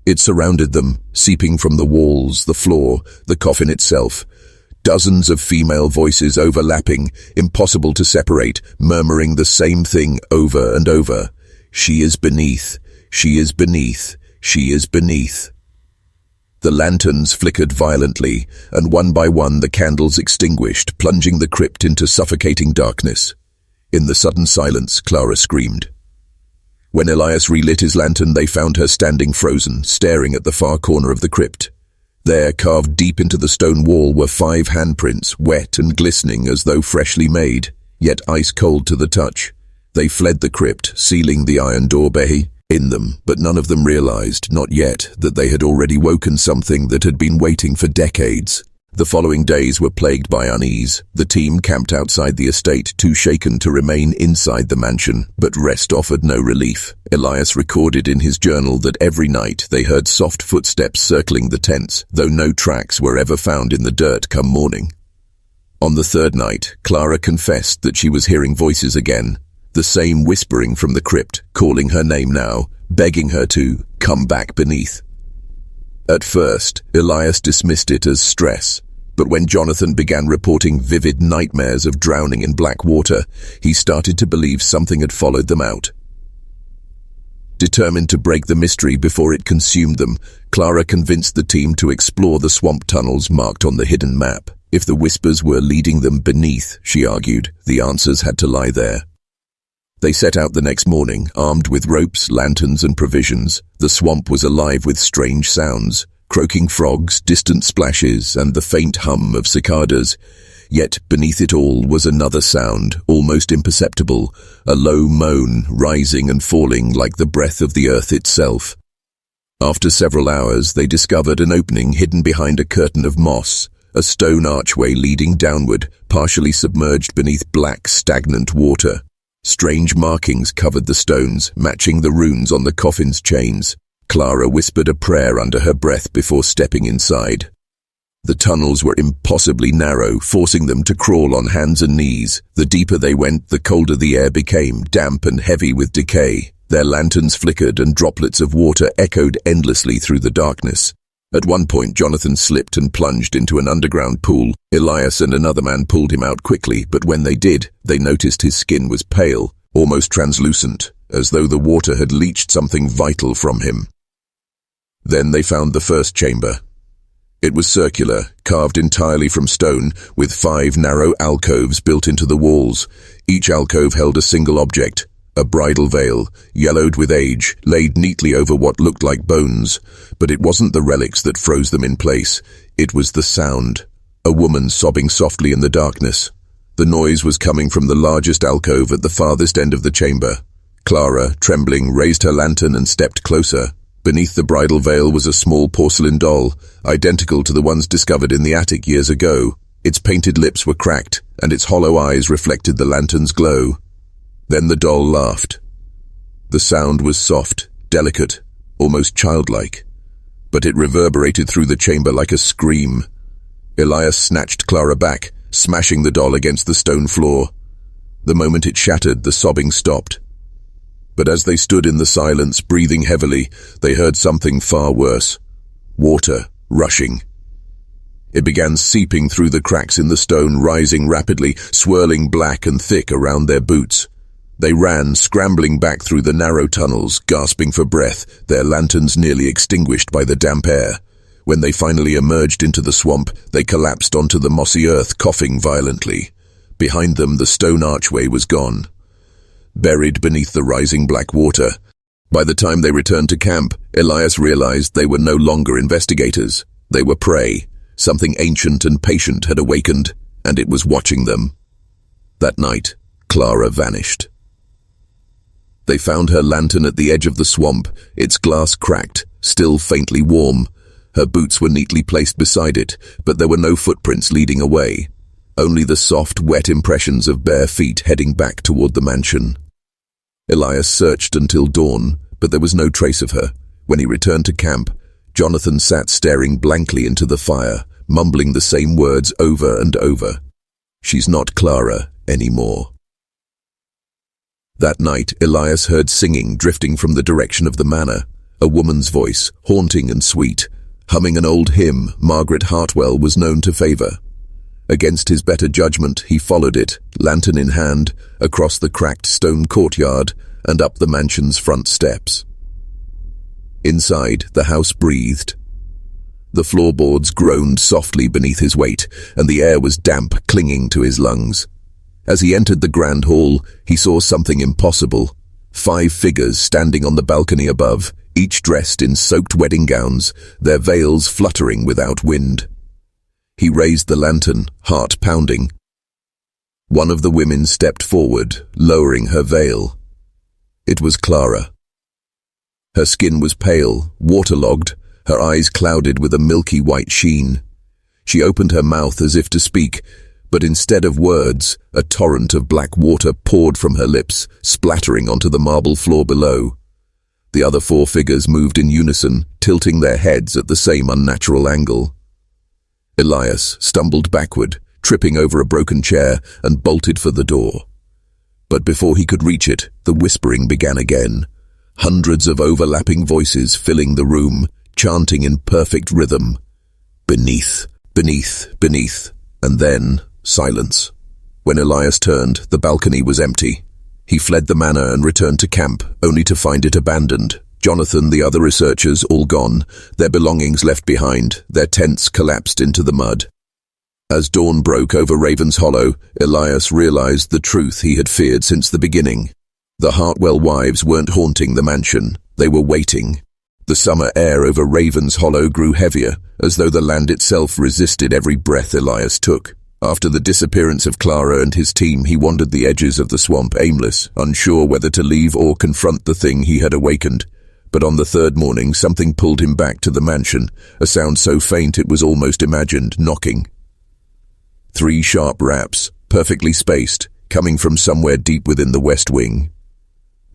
It surrounded them, seeping from the walls, the floor, the coffin itself. Dozens of female voices overlapping, impossible to separate, murmuring the same thing over and over. "She is beneath. She is beneath. She is beneath." The lanterns flickered violently, and one by one the candles extinguished, plunging the crypt into suffocating darkness. In the sudden silence, Clara screamed. When Elias relit his lantern, they found her standing frozen, staring at the far corner of the crypt. There, carved deep into the stone wall, were 5 handprints, wet and glistening as though freshly made, yet ice-cold to the touch. They fled the crypt, sealing the iron doorbell in them, but none of them realized, not yet, that they had already woken something that had been waiting for decades. The following days were plagued by unease. The team camped outside the estate, too shaken to remain inside the mansion, but rest offered no relief. Elias recorded in his journal that every night they heard soft footsteps circling the tents, though no tracks were ever found in the dirt come morning. On the 3rd night, Clara confessed that she was hearing voices again, the same whispering from the crypt, calling her name now, begging her to come back beneath. At first, Elias dismissed it as stress, but when Jonathan began reporting vivid nightmares of drowning in black water, he started to believe something had followed them out. Determined to break the mystery before it consumed them, Clara convinced the team to explore the swamp tunnels marked on the hidden map. If the whispers were leading them beneath, she argued, the answers had to lie there. They set out the next morning, armed with ropes, lanterns, and provisions. The swamp was alive with strange sounds, croaking frogs, distant splashes, and the faint hum of cicadas. Yet beneath it all was another sound, almost imperceptible, a low moan, rising and falling like the breath of the earth itself. After several hours, they discovered an opening hidden behind a curtain of moss, a stone archway leading downward, partially submerged beneath black, stagnant water. Strange markings covered the stones, matching the runes on the coffin's chains. Clara whispered a prayer under her breath before stepping inside. The tunnels were impossibly narrow, forcing them to crawl on hands and knees. The deeper they went, the colder the air became, damp and heavy with decay. Their lanterns flickered and droplets of water echoed endlessly through the darkness. At one point, Jonathan slipped and plunged into an underground pool. Elias and another man pulled him out quickly, but when they did, they noticed his skin was pale, almost translucent, as though the water had leached something vital from him. Then they found the first chamber. It was circular, carved entirely from stone, with 5 narrow alcoves built into the walls. Each alcove held a single object, a bridal veil, yellowed with age, laid neatly over what looked like bones. But it wasn't the relics that froze them in place. It was the sound. A woman sobbing softly in the darkness. The noise was coming from the largest alcove at the farthest end of the chamber. Clara, trembling, raised her lantern and stepped closer. Beneath the bridal veil was a small porcelain doll, identical to the ones discovered in the attic years ago. Its painted lips were cracked, and its hollow eyes reflected the lantern's glow. Then the doll laughed. The sound was soft, delicate, almost childlike, but it reverberated through the chamber like a scream. Elias snatched Clara back, smashing the doll against the stone floor. The moment it shattered, the sobbing stopped. But as they stood in the silence, breathing heavily, they heard something far worse. Water, rushing. It began seeping through the cracks in the stone, rising rapidly, swirling black and thick around their boots. They ran, scrambling back through the narrow tunnels, gasping for breath, their lanterns nearly extinguished by the damp air. When they finally emerged into the swamp, they collapsed onto the mossy earth, coughing violently. Behind them, the stone archway was gone, buried beneath the rising black water. By the time they returned to camp, Elias realized they were no longer investigators. They were prey. Something ancient and patient had awakened, and it was watching them. That night, Clara vanished. They found her lantern at the edge of the swamp, its glass cracked, still faintly warm. Her boots were neatly placed beside it, but there were no footprints leading away. Only the soft, wet impressions of bare feet heading back toward the mansion. Elias searched until dawn, but there was no trace of her. When he returned to camp, Jonathan sat staring blankly into the fire, mumbling the same words over and over. "She's not Clara anymore." That night, Elias heard singing drifting from the direction of the manor, a woman's voice, haunting and sweet, humming an old hymn Margaret Hartwell was known to favor. Against his better judgment, he followed it, lantern in hand, across the cracked stone courtyard and up the mansion's front steps. Inside, the house breathed. The floorboards groaned softly beneath his weight, and the air was damp, clinging to his lungs. As he entered the grand hall, he saw something impossible. 5 figures standing on the balcony above, each dressed in soaked wedding gowns, their veils fluttering without wind. He raised the lantern, heart pounding. One of the women stepped forward, lowering her veil. It was Clara. Her skin was pale, waterlogged, her eyes clouded with a milky white sheen. She opened her mouth as if to speak, but instead of words, a torrent of black water poured from her lips, splattering onto the marble floor below. The other 4 figures moved in unison, tilting their heads at the same unnatural angle. Elias stumbled backward, tripping over a broken chair, and bolted for the door. But before he could reach it, the whispering began again. Hundreds of overlapping voices filling the room, chanting in perfect rhythm. Beneath, beneath, beneath, and then silence. When Elias turned, the balcony was empty. He fled the manor and returned to camp, only to find it abandoned. Jonathan, the other researchers, all gone, their belongings left behind, their tents collapsed into the mud. As dawn broke over Raven's Hollow, Elias realized the truth he had feared since the beginning. The Hartwell wives weren't haunting the mansion, they were waiting. The summer air over Raven's Hollow grew heavier, as though the land itself resisted every breath Elias took. After the disappearance of Clara and his team, he wandered the edges of the swamp aimless, unsure whether to leave or confront the thing he had awakened. But on the 3rd morning, something pulled him back to the mansion, a sound so faint it was almost imagined, knocking. 3 sharp raps, perfectly spaced, coming from somewhere deep within the west wing.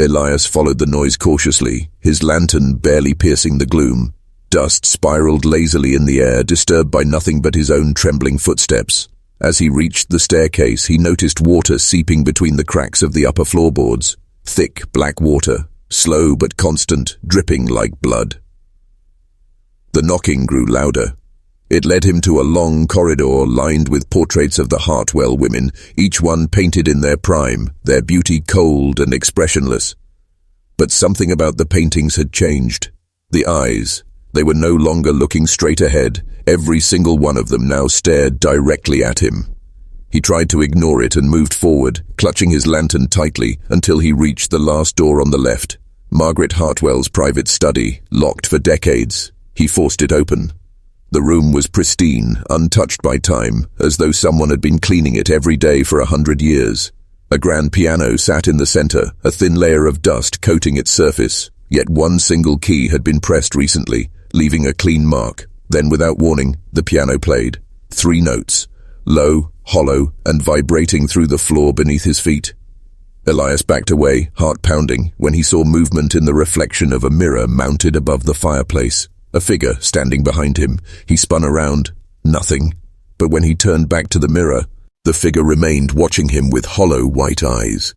Elias followed the noise cautiously, his lantern barely piercing the gloom. Dust spiraled lazily in the air, disturbed by nothing but his own trembling footsteps. As he reached the staircase, he noticed water seeping between the cracks of the upper floorboards. Thick, black water, slow but constant, dripping like blood. The knocking grew louder. It led him to a long corridor lined with portraits of the Hartwell women, each one painted in their prime, their beauty cold and expressionless. But something about the paintings had changed. The eyes. They were no longer looking straight ahead. Every single one of them now stared directly at him. He tried to ignore it and moved forward, clutching his lantern tightly until he reached the last door on the left. Margaret Hartwell's private study, locked for decades. He forced it open. The room was pristine, untouched by time, as though someone had been cleaning it every day for 100 years. A grand piano sat in the center, a thin layer of dust coating its surface, yet one single key had been pressed recently, leaving a clean mark. Then, without warning, the piano played. 3 notes, low, hollow, and vibrating through the floor beneath his feet. Elias backed away, heart pounding, when he saw movement in the reflection of a mirror mounted above the fireplace. A figure standing behind him. He spun around. Nothing. But when he turned back to the mirror, the figure remained watching him with hollow white eyes.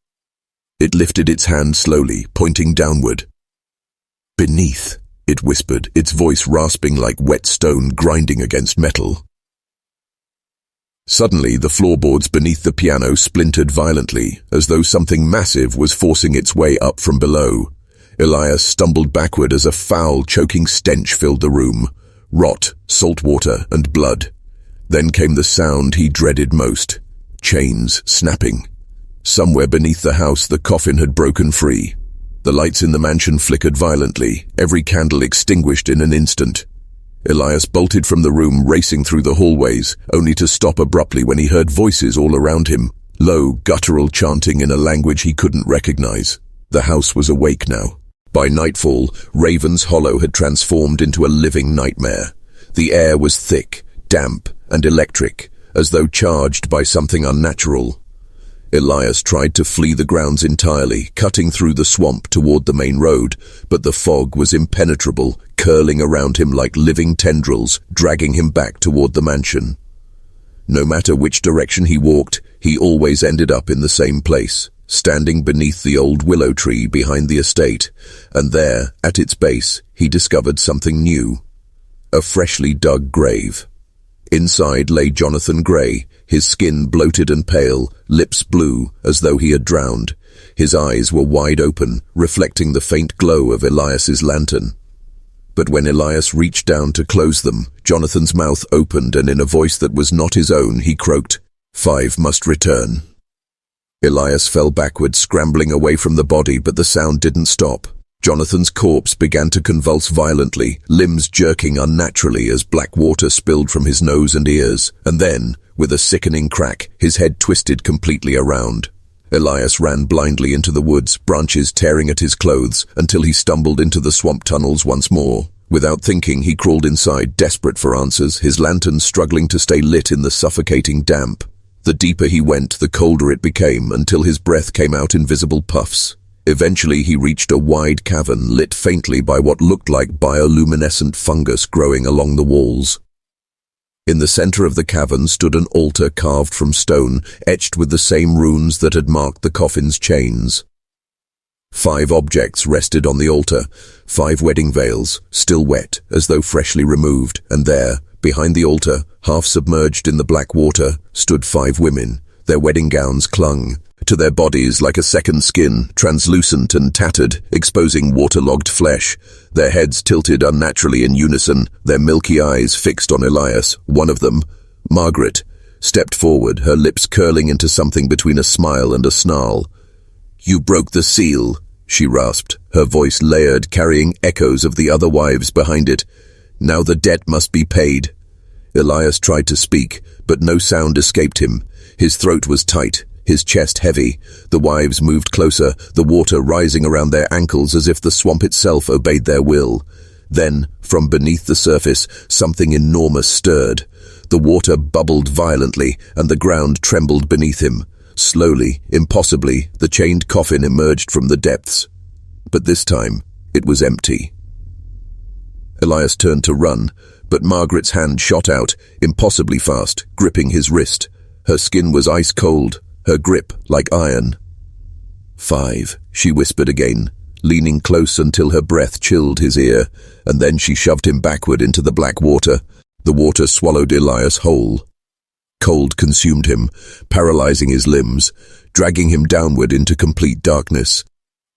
It lifted its hand slowly, pointing downward. "Beneath," it whispered, its voice rasping like wet stone grinding against metal. Suddenly, the floorboards beneath the piano splintered violently, as though something massive was forcing its way up from below. Elias stumbled backward as a foul, choking stench filled the room. Rot, salt water, and blood. Then came the sound he dreaded most. Chains snapping. Somewhere beneath the house, the coffin had broken free. The lights in the mansion flickered violently, every candle extinguished in an instant. Elias bolted from the room, racing through the hallways, only to stop abruptly when he heard voices all around him, low, guttural chanting in a language he couldn't recognize. The house was awake now. By nightfall, Raven's Hollow had transformed into a living nightmare. The air was thick, damp, and electric, as though charged by something unnatural. Elias tried to flee the grounds entirely, cutting through the swamp toward the main road, but the fog was impenetrable, curling around him like living tendrils, dragging him back toward the mansion. No matter which direction he walked, he always ended up in the same place, standing beneath the old willow tree behind the estate, and there, at its base, he discovered something new. A freshly dug grave. Inside lay Jonathan Gray, his skin bloated and pale, lips blue, as though he had drowned. His eyes were wide open, reflecting the faint glow of Elias's lantern. But when Elias reached down to close them, Jonathan's mouth opened, and in a voice that was not his own, he croaked, "5 must return." Elias fell backward, scrambling away from the body, but the sound didn't stop. Jonathan's corpse began to convulse violently, limbs jerking unnaturally as black water spilled from his nose and ears, and then, with a sickening crack, his head twisted completely around. Elias ran blindly into the woods, branches tearing at his clothes, until he stumbled into the swamp tunnels once more. Without thinking, he crawled inside, desperate for answers, his lantern struggling to stay lit in the suffocating damp. The deeper he went, the colder it became, until his breath came out in visible puffs. Eventually he reached a wide cavern, lit faintly by what looked like bioluminescent fungus growing along the walls. In the center of the cavern stood an altar carved from stone, etched with the same runes that had marked the coffin's chains. 5 objects rested on the altar, 5 wedding veils, still wet, as though freshly removed, and there, behind the altar, half submerged in the black water, stood 5 women. Their wedding gowns clung to their bodies like a second skin, translucent and tattered, exposing waterlogged flesh. Their heads tilted unnaturally in unison, their milky eyes fixed on Elias. One of them, Margaret, stepped forward, her lips curling into something between a smile and a snarl. "You broke the seal," she rasped, her voice layered, carrying echoes of the other wives behind it. "Now the debt must be paid." Elias tried to speak, but no sound escaped him. His throat was tight, his chest heavy. The wives moved closer, the water rising around their ankles as if the swamp itself obeyed their will. Then, from beneath the surface, something enormous stirred. The water bubbled violently, and the ground trembled beneath him. Slowly, impossibly, the chained coffin emerged from the depths. But this time, it was empty. Elias turned to run, but Margaret's hand shot out, impossibly fast, gripping his wrist. Her skin was ice cold, her grip like iron. "5, she whispered again, leaning close until her breath chilled his ear, and then she shoved him backward into the black water. The water swallowed Elias whole. Cold consumed him, paralyzing his limbs, dragging him downward into complete darkness.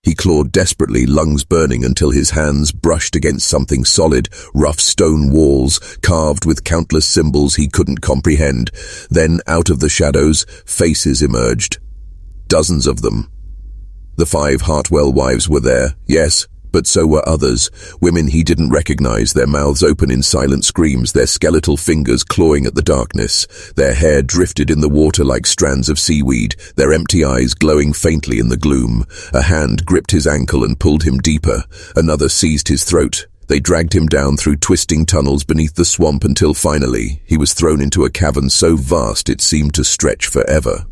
He clawed desperately, lungs burning until his hands brushed against something solid, rough stone walls, carved with countless symbols he couldn't comprehend. Then, out of the shadows, faces emerged. Dozens of them. The 5 Hartwell wives were there, yes, but so were others, women he didn't recognize, their mouths open in silent screams, their skeletal fingers clawing at the darkness. Their hair drifted in the water like strands of seaweed, their empty eyes glowing faintly in the gloom. A hand gripped his ankle and pulled him deeper. Another seized his throat. They dragged him down through twisting tunnels beneath the swamp until finally he was thrown into a cavern so vast it seemed to stretch forever.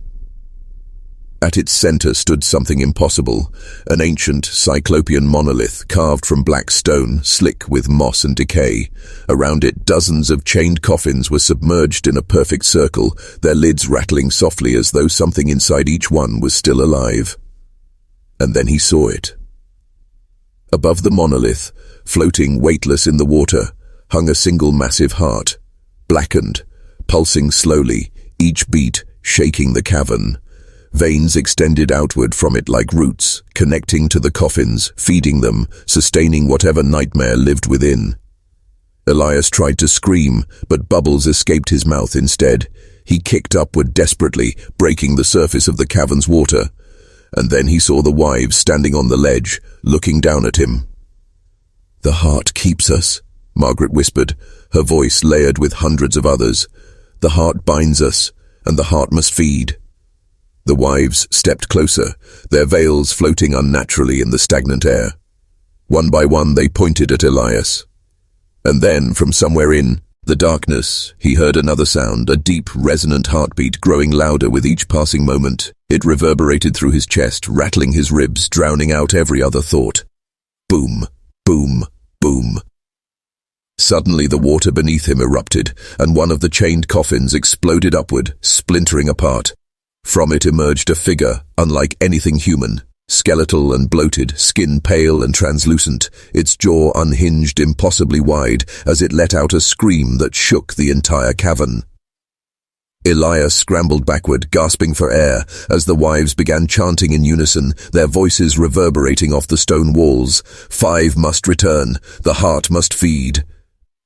At its center stood something impossible, an ancient cyclopean monolith carved from black stone, slick with moss and decay. Around it, dozens of chained coffins were submerged in a perfect circle, their lids rattling softly as though something inside each one was still alive. And then he saw it. Above the monolith, floating weightless in the water, hung a single massive heart, blackened, pulsing slowly, each beat shaking the cavern. Veins extended outward from it like roots, connecting to the coffins, feeding them, sustaining whatever nightmare lived within. Elias tried to scream, but bubbles escaped his mouth instead. He kicked upward desperately, breaking the surface of the cavern's water. And then he saw the wives standing on the ledge, looking down at him. "The heart keeps us," Margaret whispered, her voice layered with hundreds of others. "The heart binds us, and the heart must feed." The wives stepped closer, their veils floating unnaturally in the stagnant air. One by one they pointed at Elias. And then, from somewhere in the darkness, he heard another sound, a deep, resonant heartbeat growing louder with each passing moment. It reverberated through his chest, rattling his ribs, drowning out every other thought. Boom, boom, boom. Suddenly the water beneath him erupted, and one of the chained coffins exploded upward, splintering apart. From it emerged a figure, unlike anything human, skeletal and bloated, skin pale and translucent, its jaw unhinged impossibly wide as it let out a scream that shook the entire cavern. Elias scrambled backward, gasping for air, as the wives began chanting in unison, their voices reverberating off the stone walls. 5 must return, the heart must feed.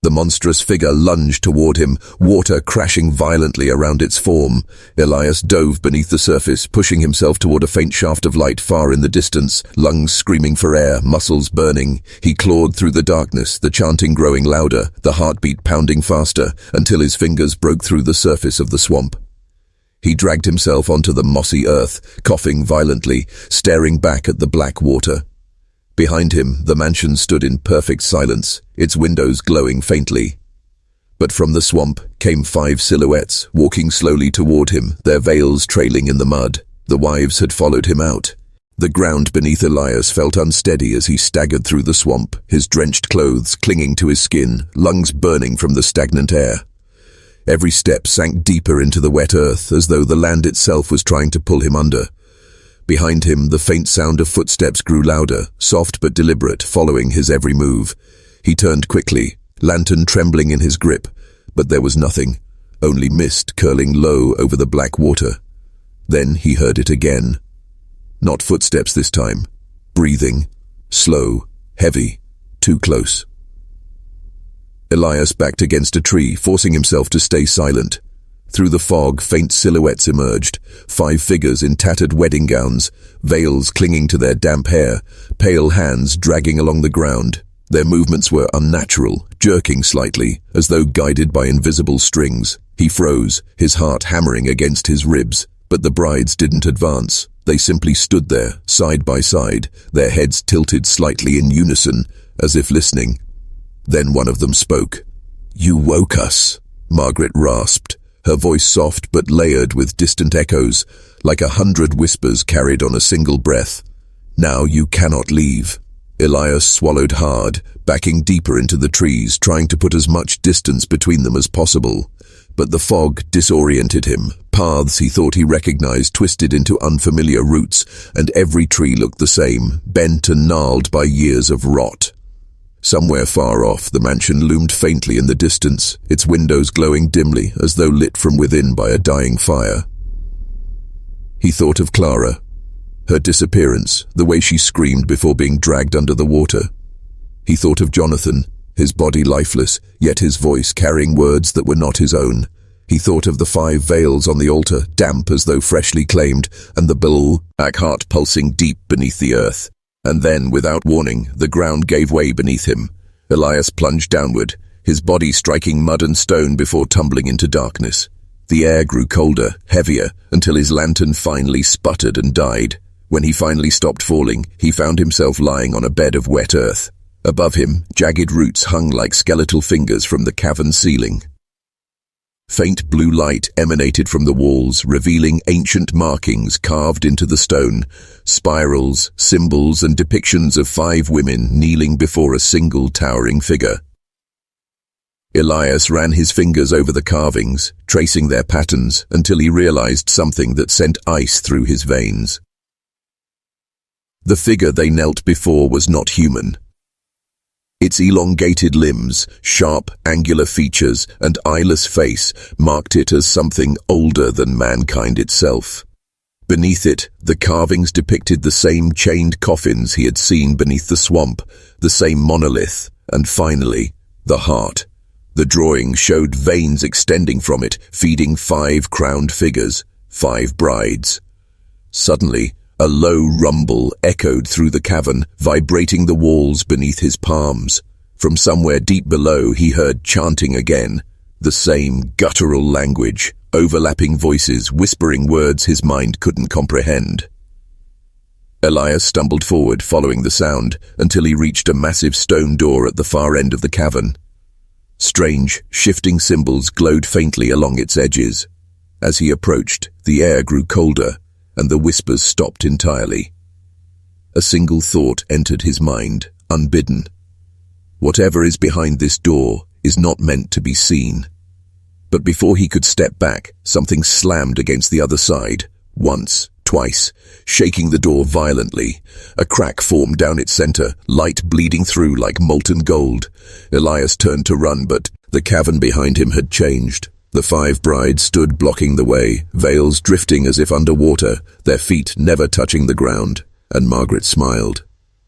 The monstrous figure lunged toward him, water crashing violently around its form. Elias dove beneath the surface, pushing himself toward a faint shaft of light far in the distance, lungs screaming for air, muscles burning. He clawed through the darkness, the chanting growing louder, the heartbeat pounding faster, until his fingers broke through the surface of the swamp. He dragged himself onto the mossy earth, coughing violently, staring back at the black water. Behind him, the mansion stood in perfect silence, its windows glowing faintly. But from the swamp came 5 silhouettes, walking slowly toward him, their veils trailing in the mud. The wives had followed him out. The ground beneath Elias felt unsteady as he staggered through the swamp, his drenched clothes clinging to his skin, lungs burning from the stagnant air. Every step sank deeper into the wet earth, as though the land itself was trying to pull him under. Behind him, the faint sound of footsteps grew louder, soft but deliberate, following his every move. He turned quickly, lantern trembling in his grip, but there was nothing, only mist curling low over the black water. Then he heard it again. Not footsteps this time. Breathing. Slow, heavy, too close. Elias backed against a tree, forcing himself to stay silent. Through the fog, faint silhouettes emerged, 5 figures in tattered wedding gowns, veils clinging to their damp hair, pale hands dragging along the ground. Their movements were unnatural, jerking slightly, as though guided by invisible strings. He froze, his heart hammering against his ribs, but the brides didn't advance. They simply stood there, side by side, their heads tilted slightly in unison, as if listening. Then one of them spoke. "You woke us," Margaret rasped, her voice soft but layered with distant echoes, like 100 whispers carried on a single breath. "Now you cannot leave." Elias swallowed hard, backing deeper into the trees, trying to put as much distance between them as possible. But the fog disoriented him. Paths he thought he recognized twisted into unfamiliar routes, and every tree looked the same, bent and gnarled by years of rot. Somewhere far off, the mansion loomed faintly in the distance, its windows glowing dimly as though lit from within by a dying fire. He thought of Clara. Her disappearance, the way she screamed before being dragged under the water. He thought of Jonathan, his body lifeless, yet his voice carrying words that were not his own. He thought of the 5 veils on the altar, damp as though freshly claimed, and the black heart pulsing deep beneath the earth. And then, without warning, the ground gave way beneath him. Elias plunged downward, his body striking mud and stone before tumbling into darkness. The air grew colder, heavier, until his lantern finally sputtered and died. When he finally stopped falling, he found himself lying on a bed of wet earth. Above him, jagged roots hung like skeletal fingers from the cavern ceiling. Faint blue light emanated from the walls, revealing ancient markings carved into the stone, spirals, symbols, and depictions of 5 women kneeling before a single towering figure. Elias ran his fingers over the carvings, tracing their patterns until he realized something that sent ice through his veins. The figure they knelt before was not human. Its elongated limbs, sharp, angular features, and eyeless face marked it as something older than mankind itself. Beneath it, the carvings depicted the same chained coffins he had seen beneath the swamp, the same monolith, and finally, the heart. The drawing showed veins extending from it, feeding 5 crowned figures, 5 brides. Suddenly, a low rumble echoed through the cavern, vibrating the walls beneath his palms. From somewhere deep below, he heard chanting again, the same guttural language, overlapping voices whispering words his mind couldn't comprehend. Elias stumbled forward, following the sound, until he reached a massive stone door at the far end of the cavern. Strange, shifting symbols glowed faintly along its edges. As he approached, the air grew colder, and the whispers stopped entirely. A single thought entered his mind, unbidden. Whatever is behind this door is not meant to be seen. But before he could step back, something slammed against the other side, once, twice, shaking the door violently. A crack formed down its center, light bleeding through like molten gold. Elias turned to run, but the cavern behind him had changed. The 5 brides stood blocking the way, veils drifting as if underwater, their feet never touching the ground, and Margaret smiled.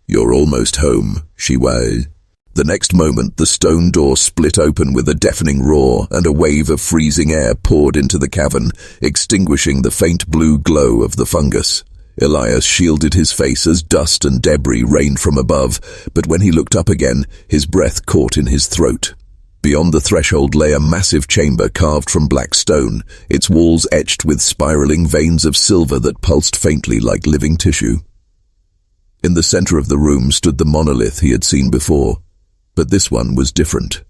"You're almost home," she wailed. The next moment, the stone door split open with a deafening roar, and a wave of freezing air poured into the cavern, extinguishing the faint blue glow of the fungus. Elias shielded his face as dust and debris rained from above, but when he looked up again, his breath caught in his throat. Beyond the threshold lay a massive chamber carved from black stone, its walls etched with spiraling veins of silver that pulsed faintly like living tissue. In the center of the room stood the monolith he had seen before, but this one was different.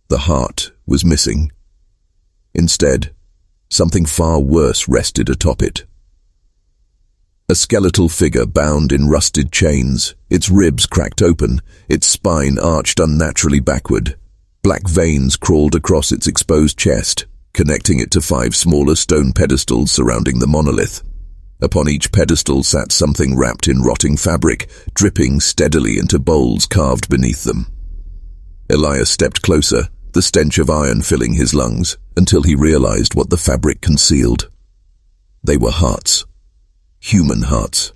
The heart was missing. Instead, something far worse rested atop it. A skeletal figure bound in rusted chains, its ribs cracked open, its spine arched unnaturally backward. Black veins crawled across its exposed chest, connecting it to 5 smaller stone pedestals surrounding the monolith. Upon each pedestal sat something wrapped in rotting fabric, dripping steadily into bowls carved beneath them. Elias stepped closer, the stench of iron filling his lungs, until he realized what the fabric concealed. They were hearts. Human hearts.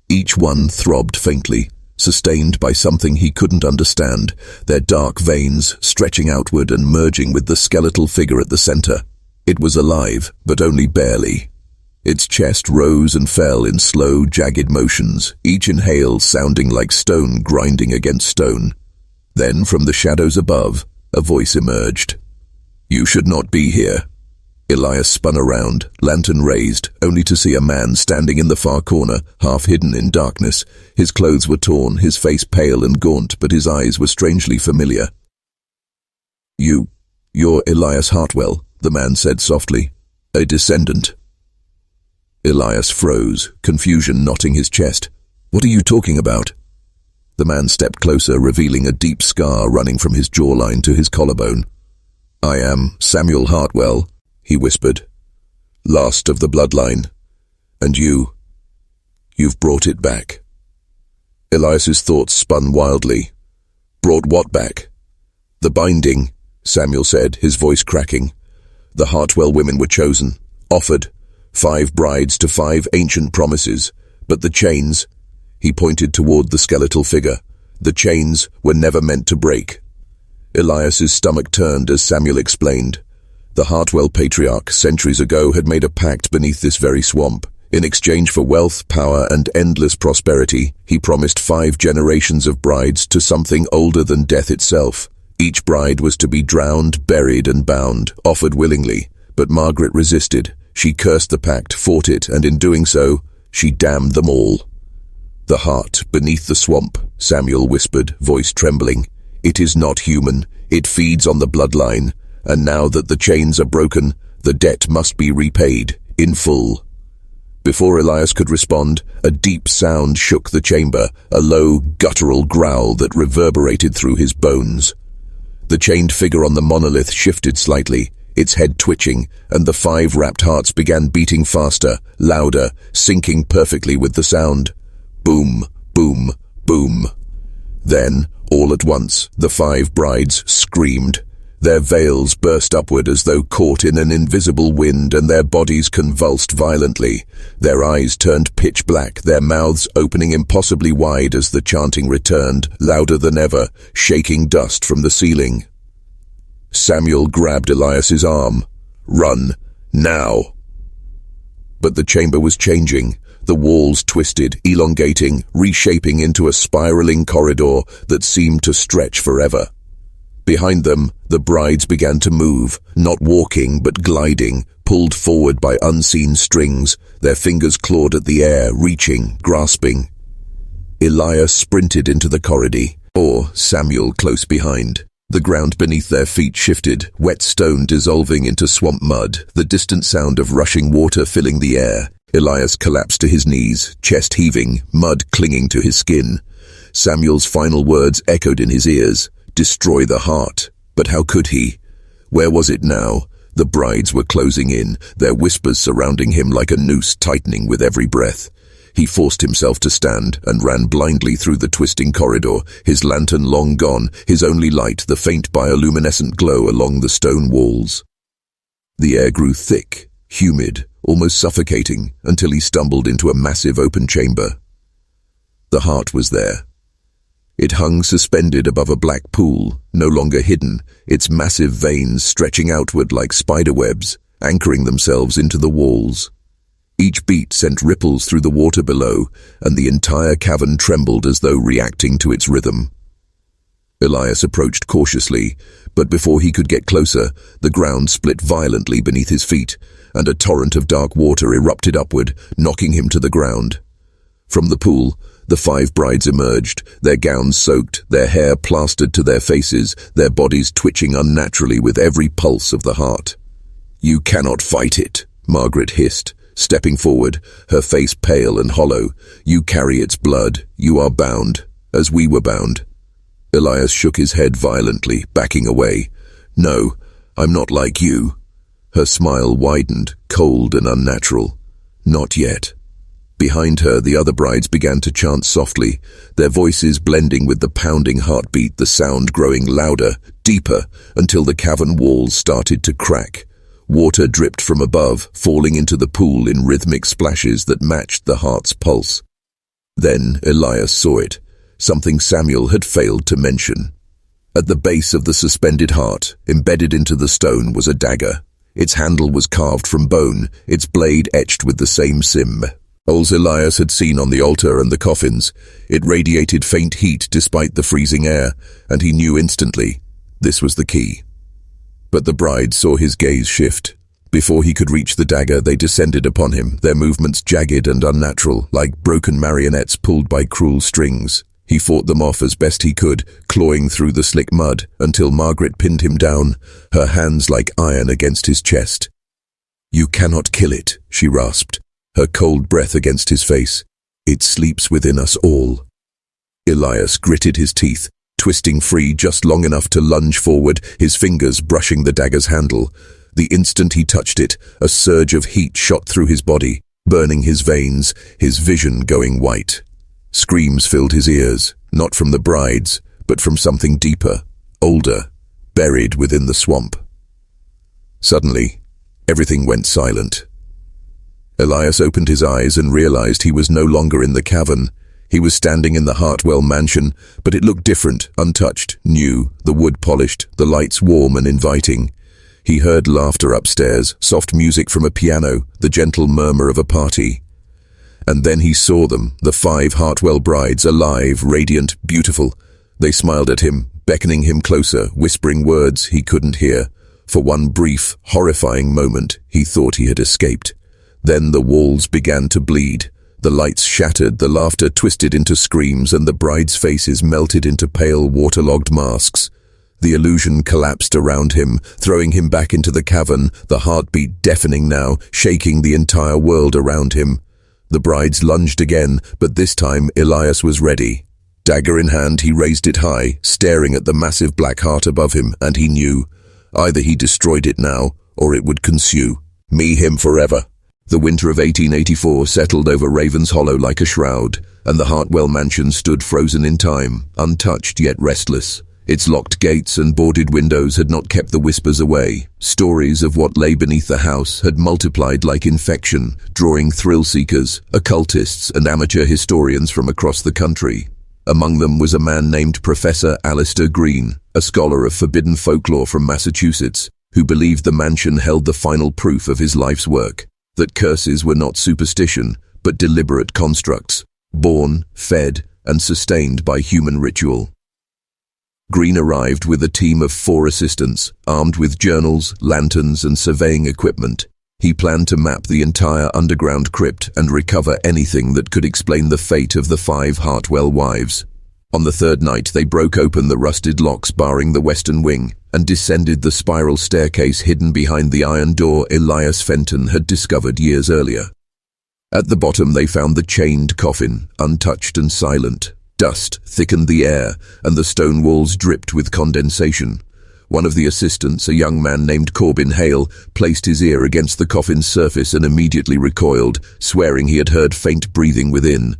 Each one throbbed faintly, sustained by something he couldn't understand, their dark veins stretching outward and merging with the skeletal figure at the center. It was alive, but only barely. Its chest rose and fell in slow, jagged motions, each inhale sounding like stone grinding against stone. Then, from the shadows above, a voice emerged. "You should not be here." Elias spun around, lantern raised, only to see a man standing in the far corner, half hidden in darkness. His clothes were torn, his face pale and gaunt, but his eyes were strangely familiar. You're Elias Hartwell," the man said softly. "A descendant." Elias froze, confusion knotting his chest. "What are you talking about?" The man stepped closer, revealing a deep scar running from his jawline to his collarbone. "I am Samuel Hartwell," he whispered, "last of the Bloodline. And you've brought it back." Elias's thoughts spun wildly. "Brought what back?" "The binding," Samuel said, his voice cracking. "The Hartwell women were chosen, offered, 5 brides to 5 ancient promises, But the chains, he pointed toward the skeletal figure. The chains were never meant to break. Elias's stomach turned as Samuel explained. The Hartwell patriarch centuries ago had made a pact beneath this very swamp. In exchange for wealth, power, and endless prosperity, he promised 5 generations of brides to something older than death itself. Each bride was to be drowned, buried, and bound, offered willingly. But Margaret resisted. She cursed the pact, fought it, and in doing so, she damned them all. "The heart beneath the swamp," Samuel whispered, voice trembling. "It is not human. It feeds on the bloodline. And now that the chains are broken, the debt must be repaid, in full." Before Elias could respond, a deep sound shook the chamber, a low, guttural growl that reverberated through his bones. The chained figure on the monolith shifted slightly, its head twitching, and the 5 wrapped hearts began beating faster, louder, syncing perfectly with the sound. Boom, boom, boom. Then, all at once, the 5 brides screamed. Their veils burst upward as though caught in an invisible wind, and their bodies convulsed violently. Their eyes turned pitch black, their mouths opening impossibly wide as the chanting returned, louder than ever, shaking dust from the ceiling. Samuel grabbed Elias's arm. "Run, now!" But the chamber was changing. The walls twisted, elongating, reshaping into a spiraling corridor that seemed to stretch forever. Behind them, the brides began to move, not walking but gliding, pulled forward by unseen strings, their fingers clawed at the air, reaching, grasping. Elias sprinted into the corridor, or Samuel close behind. The ground beneath their feet shifted, wet stone dissolving into swamp mud, the distant sound of rushing water filling the air. Elias collapsed to his knees, chest heaving, mud clinging to his skin. Samuel's final words echoed in his ears. Destroy the heart. But how could he? Where was it now? The brides were closing in, their whispers surrounding him like a noose tightening with every breath. He forced himself to stand and ran blindly through the twisting corridor, his lantern long gone, his only light the faint bioluminescent glow along the stone walls. The air grew thick, humid, almost suffocating, until he stumbled into a massive open chamber. The heart was there. It hung suspended above a black pool, no longer hidden, its massive veins stretching outward like spiderwebs, anchoring themselves into the walls. Each beat sent ripples through the water below, and the entire cavern trembled as though reacting to its rhythm. Elias approached cautiously, but before he could get closer, the ground split violently beneath his feet, and a torrent of dark water erupted upward, knocking him to the ground. From the pool, the 5 brides emerged, their gowns soaked, their hair plastered to their faces, their bodies twitching unnaturally with every pulse of the heart. "You cannot fight it," Margaret hissed, stepping forward, her face pale and hollow. "You carry its blood. You are bound, as we were bound." Elias shook his head violently, backing away. "No, I'm not like you." Her smile widened, cold and unnatural. "Not yet." Behind her, the other brides began to chant softly, their voices blending with the pounding heartbeat, the sound growing louder, deeper, until the cavern walls started to crack. Water dripped from above, falling into the pool in rhythmic splashes that matched the heart's pulse. Then Elias saw it, something Samuel had failed to mention. At the base of the suspended heart, embedded into the stone, was a dagger. Its handle was carved from bone, its blade etched with the same symbol Elias had seen on the altar and the coffins. It radiated faint heat despite the freezing air, and he knew instantly this was the key. But the bride saw his gaze shift. Before he could reach the dagger, they descended upon him, their movements jagged and unnatural, like broken marionettes pulled by cruel strings. He fought them off as best he could, clawing through the slick mud, until Margaret pinned him down, her hands like iron against his chest. "You cannot kill it," she rasped, her cold breath against his face. "It sleeps within us all." Elias gritted his teeth, twisting free just long enough to lunge forward, his fingers brushing the dagger's handle. The instant he touched it, a surge of heat shot through his body, burning his veins, his vision going white. Screams filled his ears, not from the brides, but from something deeper, older, buried within the swamp. Suddenly, everything went silent. Elias opened his eyes and realized he was no longer in the cavern. He was standing in the Hartwell mansion, but it looked different, untouched, new, the wood polished, the lights warm and inviting. He heard laughter upstairs, soft music from a piano, the gentle murmur of a party. And then he saw them, the 5 Hartwell brides, alive, radiant, beautiful. They smiled at him, beckoning him closer, whispering words he couldn't hear. For one brief, horrifying moment, he thought he had escaped. Then the walls began to bleed. The lights shattered, the laughter twisted into screams, and the brides' faces melted into pale, waterlogged masks. The illusion collapsed around him, throwing him back into the cavern, the heartbeat deafening now, shaking the entire world around him. The brides lunged again, but this time Elias was ready. Dagger in hand, he raised it high, staring at the massive black heart above him, and he knew. Either he destroyed it now, or it would consume him forever. The winter of 1884 settled over Ravens Hollow like a shroud, and the Hartwell mansion stood frozen in time, untouched yet restless. Its locked gates and boarded windows had not kept the whispers away. Stories of what lay beneath the house had multiplied like infection, drawing thrill-seekers, occultists, and amateur historians from across the country. Among them was a man named Professor Alistair Green, a scholar of forbidden folklore from Massachusetts, who believed the mansion held the final proof of his life's work, that curses were not superstition, but deliberate constructs, born, fed, and sustained by human ritual. Green arrived with a team of 4 assistants, armed with journals, lanterns, and surveying equipment. He planned to map the entire underground crypt and recover anything that could explain the fate of the 5 Hartwell wives. On the 3rd night, they broke open the rusted locks barring the western wing and descended the spiral staircase hidden behind the iron door Elias Fenton had discovered years earlier. At the bottom, they found the chained coffin, untouched and silent. Dust thickened the air, and the stone walls dripped with condensation. One of the assistants, a young man named Corbin Hale, placed his ear against the coffin's surface and immediately recoiled, swearing he had heard faint breathing within.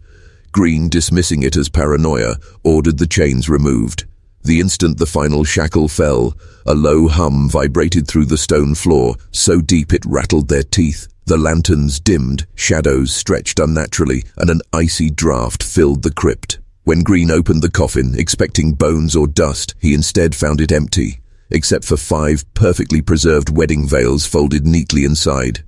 Green, dismissing it as paranoia, ordered the chains removed. The instant the final shackle fell, a low hum vibrated through the stone floor, so deep it rattled their teeth. The lanterns dimmed, shadows stretched unnaturally, and an icy draft filled the crypt. When Green opened the coffin, expecting bones or dust, he instead found it empty, except for 5 perfectly preserved wedding veils folded neatly inside.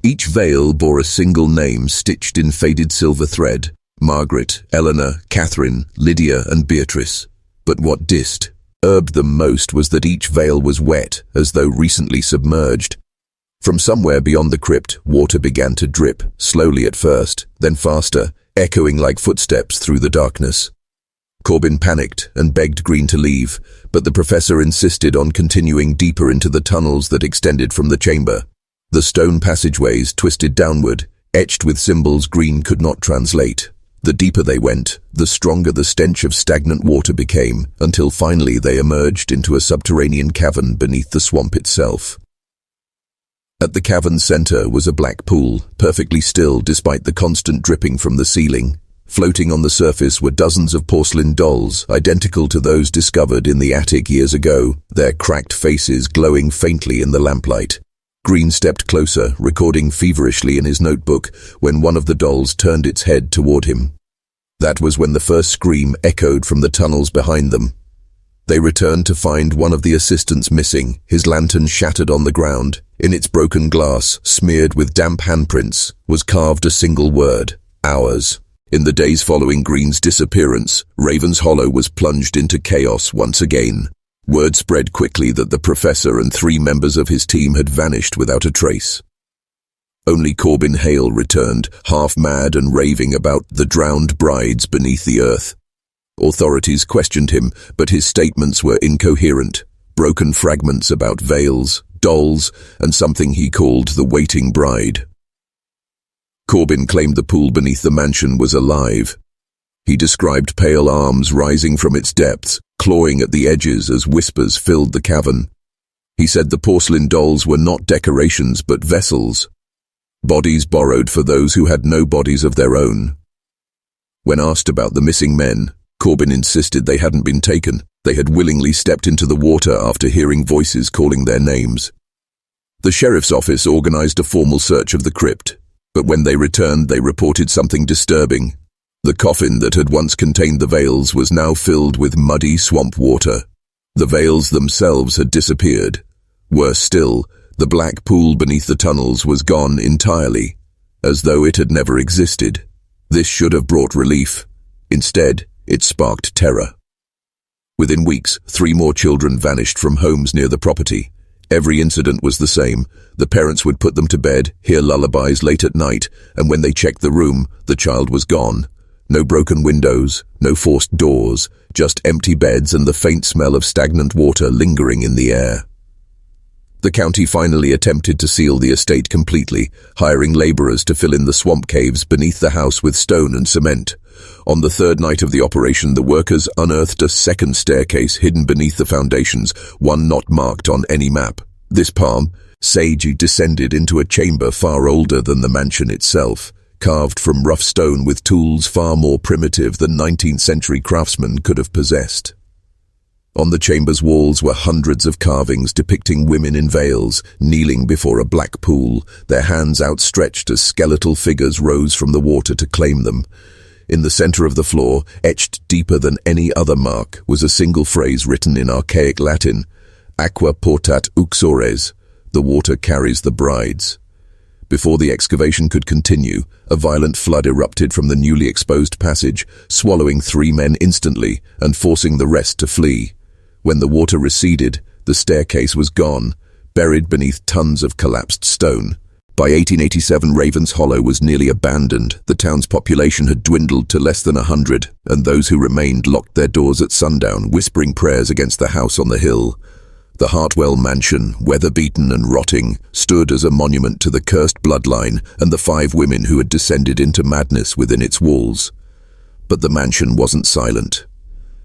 Each veil bore a single name stitched in faded silver thread: Margaret, Eleanor, Catherine, Lydia, and Beatrice. But what disturbed them most was that each veil was wet, as though recently submerged. From somewhere beyond the crypt, water began to drip, slowly at first, then faster, echoing like footsteps through the darkness. Corbin panicked and begged Green to leave, but the professor insisted on continuing deeper into the tunnels that extended from the chamber. The stone passageways twisted downward, etched with symbols Green could not translate. The deeper they went, the stronger the stench of stagnant water became, until finally they emerged into a subterranean cavern beneath the swamp itself. At the cavern's center was a black pool, perfectly still despite the constant dripping from the ceiling. Floating on the surface were dozens of porcelain dolls, identical to those discovered in the attic years ago, their cracked faces glowing faintly in the lamplight. Green stepped closer, recording feverishly in his notebook, when one of the dolls turned its head toward him. That was when the first scream echoed from the tunnels behind them. They returned to find one of the assistants missing, his lantern shattered on the ground. In its broken glass, smeared with damp handprints, was carved a single word: ours. In the days following Green's disappearance, Ravens Hollow was plunged into chaos once again. Word spread quickly that the professor and 3 members of his team had vanished without a trace. Only Corbin Hale returned, half-mad and raving about the drowned brides beneath the earth. Authorities questioned him, but his statements were incoherent, broken fragments about veils, dolls, and something he called the waiting bride. Corbin claimed the pool beneath the mansion was alive. He described pale arms rising from its depths, clawing at the edges as whispers filled the cavern. He said the porcelain dolls were not decorations but vessels, bodies borrowed for those who had no bodies of their own. When asked about the missing men, Corbin insisted they hadn't been taken. They had willingly stepped into the water after hearing voices calling their names. The sheriff's office organized a formal search of the crypt. But when they returned, they reported something disturbing. The coffin that had once contained the veils was now filled with muddy swamp water. The veils themselves had disappeared. Worse still, the black pool beneath the tunnels was gone entirely, as though it had never existed. This should have brought relief. Instead, it sparked terror. Within weeks, 3 more children vanished from homes near the property. Every incident was the same. The parents would put them to bed, hear lullabies late at night, and when they checked the room, the child was gone. No broken windows, no forced doors, just empty beds and the faint smell of stagnant water lingering in the air. The county finally attempted to seal the estate completely, hiring laborers to fill in the swamp caves beneath the house with stone and cement. On the 3rd night of the operation, the workers unearthed a second staircase hidden beneath the foundations, one not marked on any map. This palm, Saga descended into a chamber far older than the mansion itself, carved from rough stone with tools far more primitive than 19th century craftsmen could have possessed. On the chamber's walls were hundreds of carvings depicting women in veils, kneeling before a black pool, their hands outstretched as skeletal figures rose from the water to claim them. In the center of the floor, etched deeper than any other mark, was a single phrase written in archaic Latin: "Aqua portat uxores," the water carries the brides. Before the excavation could continue, a violent flood erupted from the newly exposed passage, swallowing 3 men instantly and forcing the rest to flee. When the water receded, the staircase was gone, buried beneath tons of collapsed stone. By 1887, Ravens Hollow was nearly abandoned. The town's population had dwindled to less than 100, and those who remained locked their doors at sundown, whispering prayers against the house on the hill. The Hartwell mansion, weather-beaten and rotting, stood as a monument to the cursed bloodline and the 5 women who had descended into madness within its walls. But the mansion wasn't silent.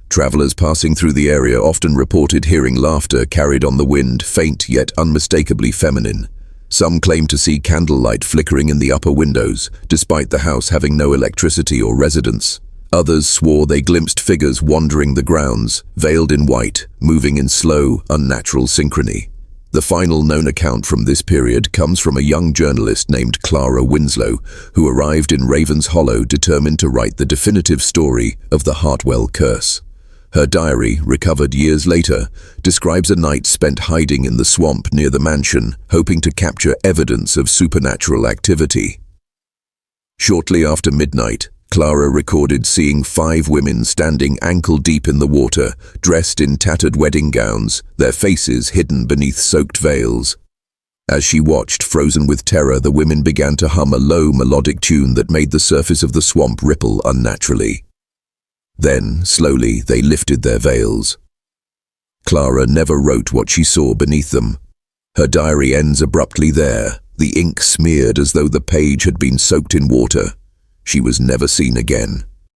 Travelers passing through the area often reported hearing laughter carried on the wind, faint yet unmistakably feminine. Some claimed to see candlelight flickering in the upper windows, despite the house having no electricity or residence. Others swore they glimpsed figures wandering the grounds, veiled in white, moving in slow, unnatural synchrony. The final known account from this period comes from a young journalist named Clara Winslow, who arrived in Ravens Hollow determined to write the definitive story of the Hartwell curse. Her diary, recovered years later, describes a night spent hiding in the swamp near the mansion, hoping to capture evidence of supernatural activity. Shortly after midnight, Clara recorded seeing 5 women standing ankle-deep in the water, dressed in tattered wedding gowns, their faces hidden beneath soaked veils. As she watched, frozen with terror, the women began to hum a low melodic tune that made the surface of the swamp ripple unnaturally. Then, slowly, they lifted their veils. Clara never wrote what she saw beneath them. Her diary ends abruptly there, the ink smeared as though the page had been soaked in water. She was never seen again.